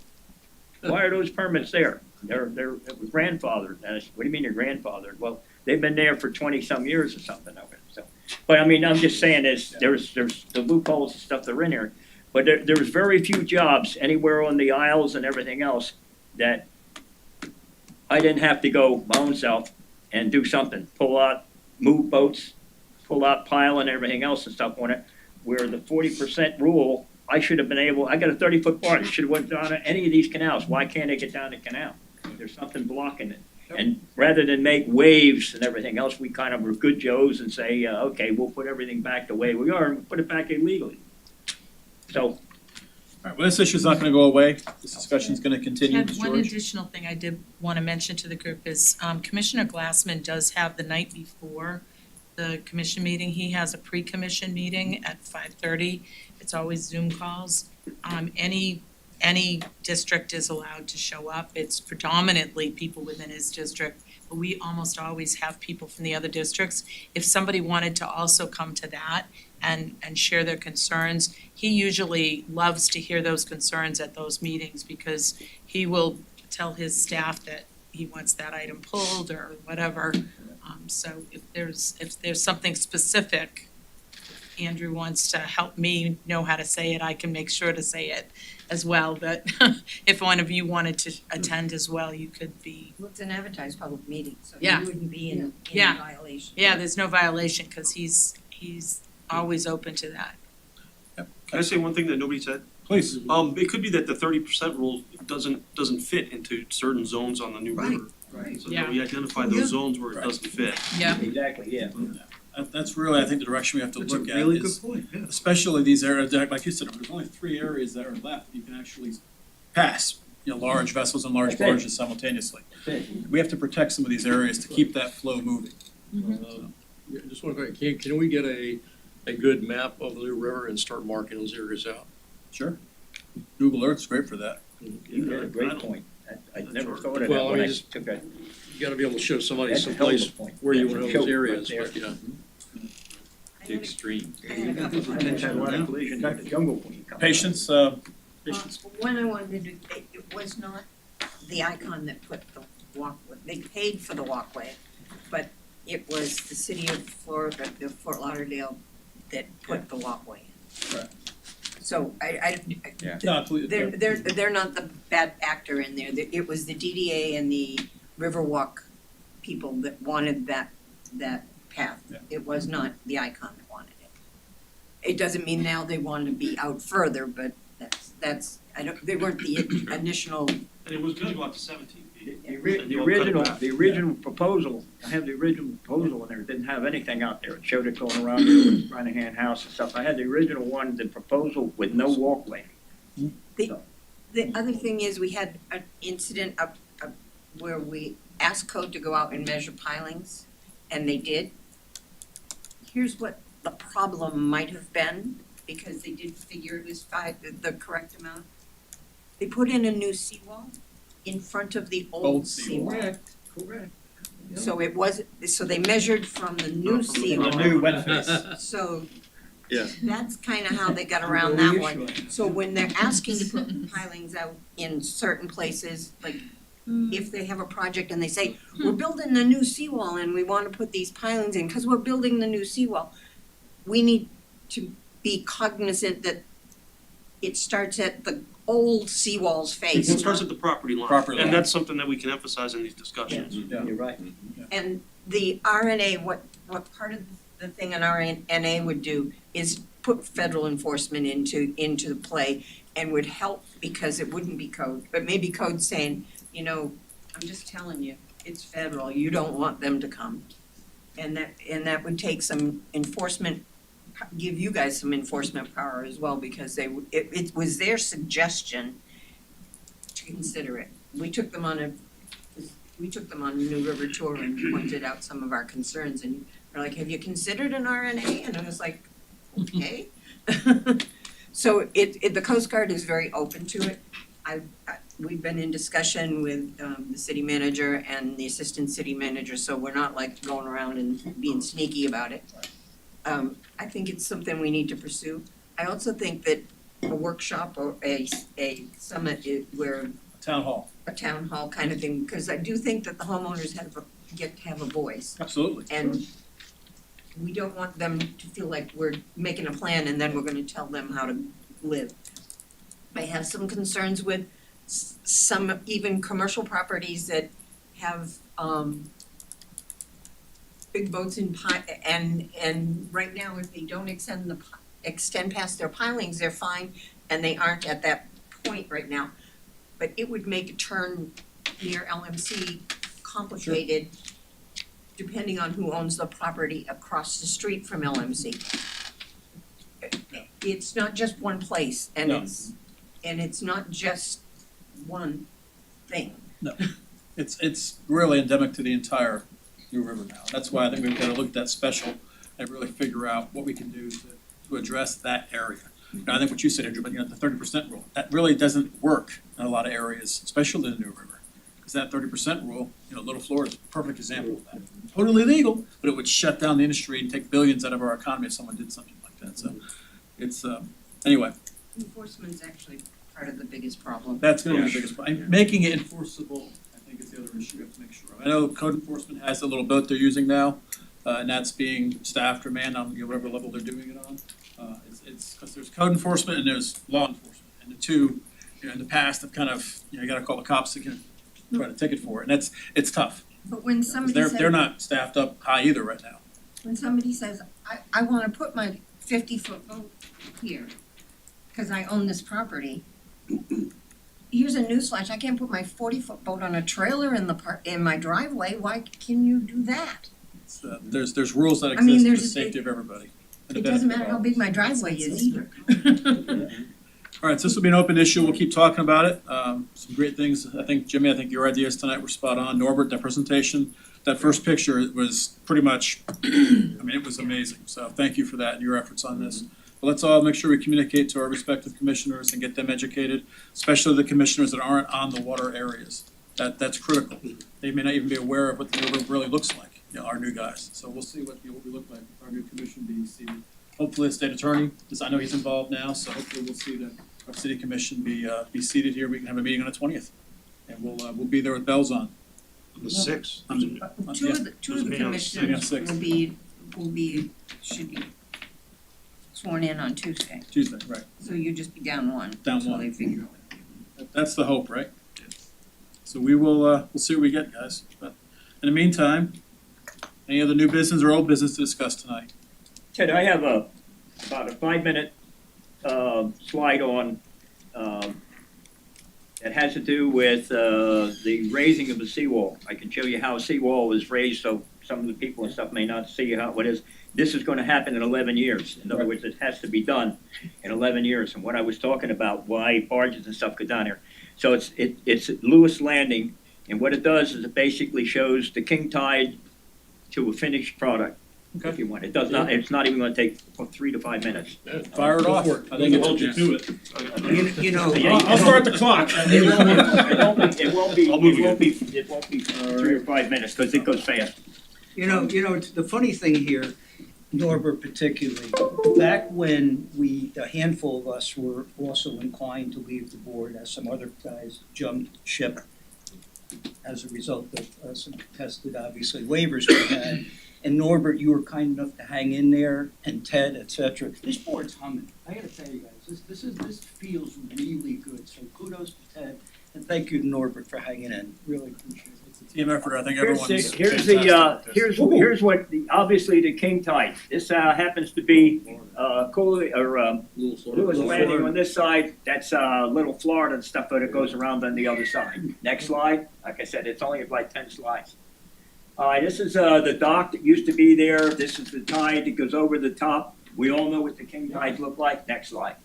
Why are those permits there? They're grandfathered. What do you mean they're grandfathered? Well, they've been there for 20-some years or something of it. So But I mean, I'm just saying there's the loopholes and stuff that are in here. But there's very few jobs anywhere on the aisles and everything else that I didn't have to go my own self and do something, pull out, move boats, pull out pile and everything else and stuff on it. Where the 40% rule, I should have been able, I got a 30-foot barge, it should have went down any of these canals. Why can't it get down the canal? There's something blocking it. And rather than make waves and everything else, we kind of were good Joes and say, okay, we'll put everything back the way we are and put it back illegally. So, All right, well, this issue's not gonna go away. This discussion's gonna continue, And Ms. one George. additional thing I did want to mention to the group is Commissioner Glassman does have the night before the commission meeting, he has a pre-commission meeting at 5:30. It's always Zoom calls. Any district is allowed to show up. It's predominantly people within his district, but we almost always have people from the other districts. If somebody wanted to also come to that and share their concerns, he usually loves to hear those concerns at those meetings because he will tell his staff that he wants that item pulled or whatever. So if there's something specific, Andrew wants to help me know how to say it, I can make sure to say it as well, but if one of you wanted to attend as well, you could be. Well, it's an advertised public meeting, so Yeah. you wouldn't be in Yeah. violation. Yeah, there's no violation, cause he's always open to that. Can I say one thing that nobody said? Please. It could be that the 30% rule doesn't fit into certain zones on the new Right, river. right. So Yeah. that we identify Yeah. those zones where it Right. doesn't fit. Yeah. exactly, yeah. That's really, I think, the direction we have to That's a look at really is, good point, yeah. especially these areas, like you said, there's only 3 areas that are left you can actually pass, large vessels and large That's it. barges simultaneously. We have to protect some of these areas to keep that flow moving. Yeah, just one question, can we get a good map of the New River and start marking those areas out? Sure. Google Earth's great for that. You made a great point. I never thought of that Well, I when mean, I just- took that. You gotta be able to show somebody That's a hell of a someplace point. where you That's want a to choke those right areas, there. but, yeah. I had a- Extreme. I had a couple of I've had a lot of collisions at the jungle queen coming out. Patience, patience. One I wanted to do, it was not the Icon that put the walkway, they paid for the walkway, but it was the city of Florida, the Fort Lauderdale that put the walkway in. Right. So No, please, they're not the bad actor in there. It was the DDA and the Riverwalk people that wanted that path. Yeah. It was not the Icon that wanted it. It doesn't mean now they want to be out further, but they weren't the initial. And it was gonna go out to 17 feet. The original proposal, I have the original proposal and there didn't have anything out there. It showed it going around there with Branahan House and stuff. I had the original one, the proposal with no walkway. The other thing is, we had an incident up where we asked code to go out and measure pilings, and they did. Here's what the problem might have been, because they did figure it was the correct amount. They put in a new seawall in front of the old seawall. Correct. So they measured from the new seawall. the new wet face. So Yeah. that's kind of how they got around that one. So when they're asking to put pilings out in certain places, like if they have a project and they say, we're building the new seawall and we want to put these pilings in, because we're building the new seawall, we need to be cognizant that it starts at the old seawall's face. It starts at the property line. Property line. And that's something that we can emphasize in these discussions. Yeah. You're right. And the RNA, what part of the thing an RNA would do is put federal enforcement into play and would help, because it wouldn't be code, but maybe code saying, I'm just telling you, it's federal, you don't want them to come. And that would take some enforcement, give you guys some enforcement power as well, because it was their suggestion to consider it. We took them on a New River tour and pointed out some of our concerns, and they're like, have you considered an RNA? And I was like, okay. So the Coast Guard is very open to it. We've been in discussion with the city manager and the assistant city manager, so we're not like going around and being sneaky about it. I think it's something we need to pursue. I also think that a workshop or a summit where Town hall, a town hall kind of thing, because I do think that the homeowners get to have a voice. absolutely. And we don't want them to feel like we're making a plan and then we're gonna tell them how to live. I have some concerns with some even commercial properties that have, big boats and right now, if they don't extend past their pilings, they're fine, and they aren't at that point right now. But it would make a turn near LMC complicated, depending on who owns the property across the street from LMC. It's not just one place, and No. it's not just one thing. It's really endemic to the entire New River now. That's why I think we've got to look at that special and really figure out what we can do to address that area. And I think what you said, Andrew, but the 30% rule, that really doesn't work in a lot of areas, especially in the New River. Because that 30% rule, Little Florida is a perfect example of that. Totally legal, but it would shut down the industry and take billions out of our economy if someone did something like that. So it's, anyway, Enforcement's actually part of the biggest problem. that's gonna be the biggest problem. Making it enforceable, I think, is the other issue we have to make sure of. I know code enforcement has a little boat they're using now, and that's being staffed or manned on whatever level they're doing it on. It's because there's code enforcement and there's law enforcement, and the two, in the past have kind of, you gotta call the cops to try to ticket for it, and it's tough. But when 'Cause somebody they're says, not staffed up high either right now. when somebody says, I wanna put my 50-foot boat here, cause I own this property. Here's a newsflash, I can't put my 40-foot boat on a trailer in my driveway, why can you do that? It's, there's rules that I mean, exist for the there's- safety of everybody. and the It doesn't benefit matter of how all. big my driveway is either. All right, so this will be an open issue, we'll keep talking about it, some great things, I think, Jimmy, I think your ideas tonight were spot on, Norbert, that presentation, that first picture was pretty much, it was amazing, so thank you for that and your efforts on this. But let's all make sure we communicate to our respective commissioners and get them educated, especially the commissioners that aren't on the water areas, that's critical. They may not even be aware of what the river really looks like, our new guys, so we'll see what we look like with our new commission being seated. Hopefully the state attorney, because I know he's involved now, so hopefully we'll see that our city commission be seated here, we can have a meeting on the 20th. And we'll be there with bells on. The sixth. Two of the commissioners six. should be sworn in on Tuesday, Tuesday, right, so you just be down one. Down until one. they figure it. that's the hope, right? So we'll see what we get, guys, but in the meantime, any other new business or old business to discuss tonight? Ted, I have about a 5-minute slide on that has to do with the raising of the seawall. I can show you how a seawall was raised, so some of the people and stuff may not see how it is. This is going to happen in 11 years. In other words, it has to be done in 11 years. And what I was talking about, why barges and stuff go down here. So it's Lewis Landing, and what it does is it basically shows the king tide to a finished product. Okay. If you want, it's not even gonna take 3 to 5 minutes. Fire it off. I think it's Hold you to it. I'll start the clock. It won't be 3 or 5 minutes, because it goes fast. It's the funny thing here, Norbert particularly, back when a handful of us were also inclined to leave the board as some other guys jumped ship as a result of some contested, obviously, waivers we had. And Norbert, you were kind enough to hang in there, and Ted, et cetera. This board's humming. I gotta tell you guys, this feels really good. So kudos to Ted, and thank you to Norbert for hanging in. Really appreciate it. It's a team effort, I think Here's everyone's the, here's fantastic. here's what, obviously the king tide. This happens to be Lewis Landing on this side. That's Little Florida and stuff, but it goes around on the other side. Next slide. Like I said, it's only like 10 slides. All right, this is the dock that used to be there. This is the tide that goes over the top. We all know what the king tides look like. Next slide.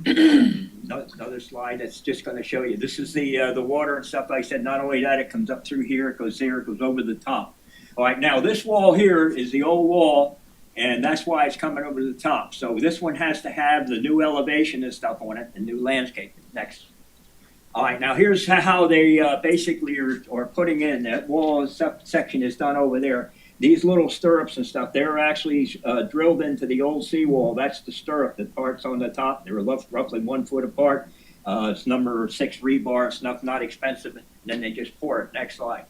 Another slide that's just going to show you. This is the water and stuff. Like I said, not only that, it comes up through here, it goes there, it goes over the top. All right, now this wall here is the old wall, and that's why it's coming over the top. So this one has to have the new elevation and stuff on it, and new landscape. Next. All right, now here's how they basically are putting in that wall section is done over there. These little stirrups and stuff, they're actually drilled into the old seawall. That's the stirrup, the parts on the top. They were roughly 1 foot apart. It's number 6 rebar. It's not expensive. And then they just pour it. Next slide.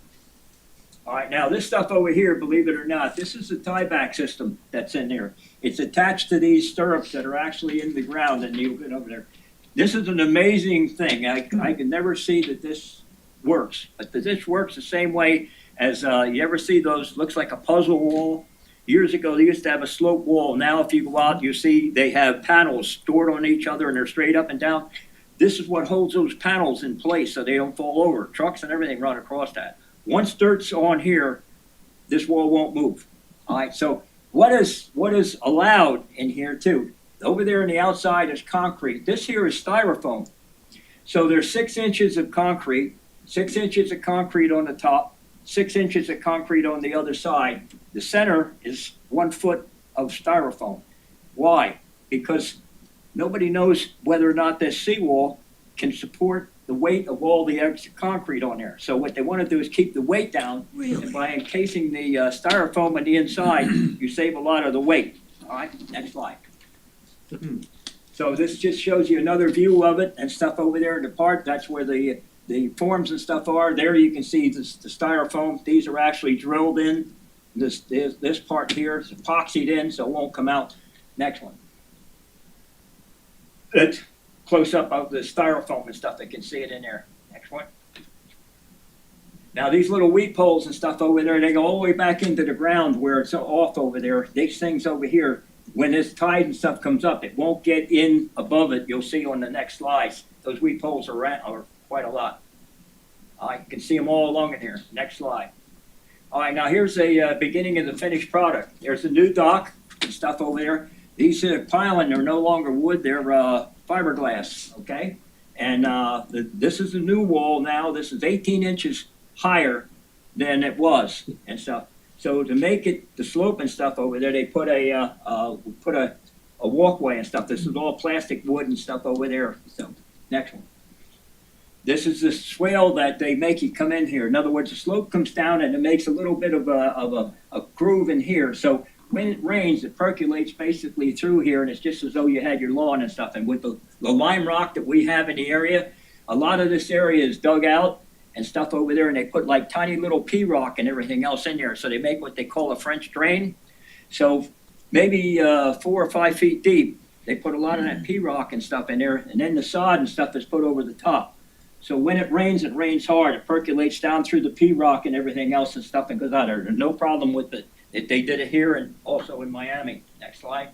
All right, now this stuff over here, believe it or not, this is the tieback system that's in there. It's attached to these stirrups that are actually in the ground and you get over there. This is an amazing thing. I can never see that this works, but this works the same way as, you ever see those, looks like a puzzle wall? Years ago, they used to have a slope wall. Now, if you go out, you see they have panels stored on each other and they're straight up and down. This is what holds those panels in place so they don't fall over. Trucks and everything run across that. Once dirt's on here, this wall won't move. All right, so what is allowed in here too? Over there on the outside is concrete. This here is styrofoam. So there's 6 inches of concrete, 6 inches of concrete on the top, 6 inches of concrete on the other side. The center is 1 foot of styrofoam. Why? Because nobody knows whether or not this seawall can support the weight of all the extra concrete on there. So what they want to do is keep the weight down. And by encasing the styrofoam on the inside, you save a lot of the weight. All right, next slide. So this just shows you another view of it and stuff over there in the park. That's where the forms and stuff are. There you can see the styrofoam. These are actually drilled in. This part here is epoxied in, so it won't come out. Next one. It's close up of the styrofoam and stuff. They can see it in there. Next one. Now these little weep holes and stuff over there, they go all the way back into the ground where it's off over there. These things over here, when this tide and stuff comes up, it won't get in above it. You'll see on the next slides. Those weep holes are quite a lot. I can see them all along in here. Next slide. All right, now here's a beginning of the finished product. There's the new dock and stuff over there. These piling are no longer wood, they're fiberglass, okay? And this is the new wall now. This is 18 inches higher than it was and stuff. So to make it the slope and stuff over there, they put a walkway and stuff. This is all plastic wood and stuff over there. So next one. This is the swale that they make you come in here. In other words, the slope comes down and it makes a little bit of a groove in here. So when it rains, it percolates basically through here, and it's just as though you had your lawn and stuff. And with the lime rock that we have in the area, a lot of this area is dug out and stuff over there, and they put like tiny little pea rock and everything else in there. So they make what they call a French drain. So maybe 4 or 5 feet deep, they put a lot of that pea rock and stuff in there, and then the sod and stuff is put over the top. So when it rains hard. It percolates down through the pea rock and everything else and stuff and goes out there. There's no problem with it. They did it here and also in Miami. Next slide.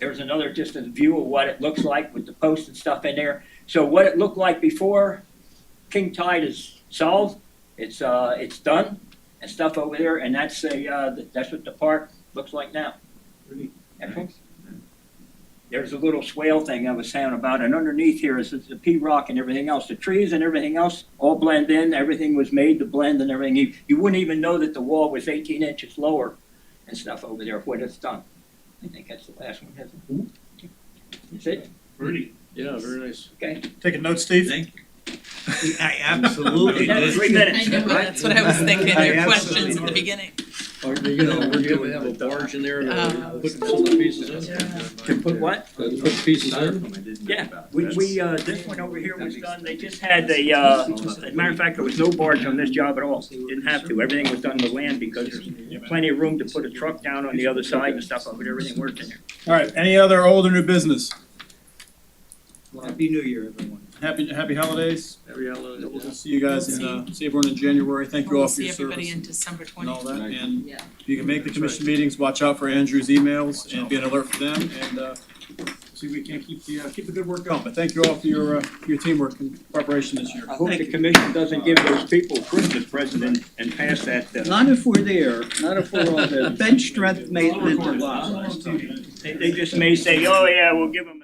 There's another just a view of what it looks like with the posts and stuff in there. So what it looked like before King Tide is solved, it's done and stuff over there, and that's what the park looks like now. Next one. There's a little swale thing I was saying about, and underneath here is the pea rock and everything else. The trees and everything else all blend in. Everything was made to blend and everything. You wouldn't even know that the wall was 18 inches lower and stuff over there when it's done. I think that's the last one, isn't it? That's it? Pretty. Yeah, very nice. Okay. Taking notes, Steve? I absolutely That's did. 3 minutes. I know, that's what I was thinking, I their absolutely questions at the did. beginning. We're gonna have a barge in there to put some of the pieces in. To put what? Put pieces in. Yeah, we this one over here was done, they just had as a matter of fact, there was no barge on this job at all. Didn't have to, everything was done with land because there's plenty of room to put a truck down on the other side and stuff over there, everything worked in there. All right, any other old or new business? Happy New Year, everyone. Happy holidays. Every holiday. We'll see you guys see everyone in January. Thank you all We'll for your see everybody service in December and all 20th. that. And Yeah. if you can make the commission meetings, watch out for Andrew's emails and be an alert for them. And see if we can keep the good work going. But thank you all for your teamwork and preparation this year. I hope the commission doesn't give those people a Christmas present and pass that. Not if we're there, not if we're all there. Bench strength may live a lot. They just may say, oh yeah, we'll give them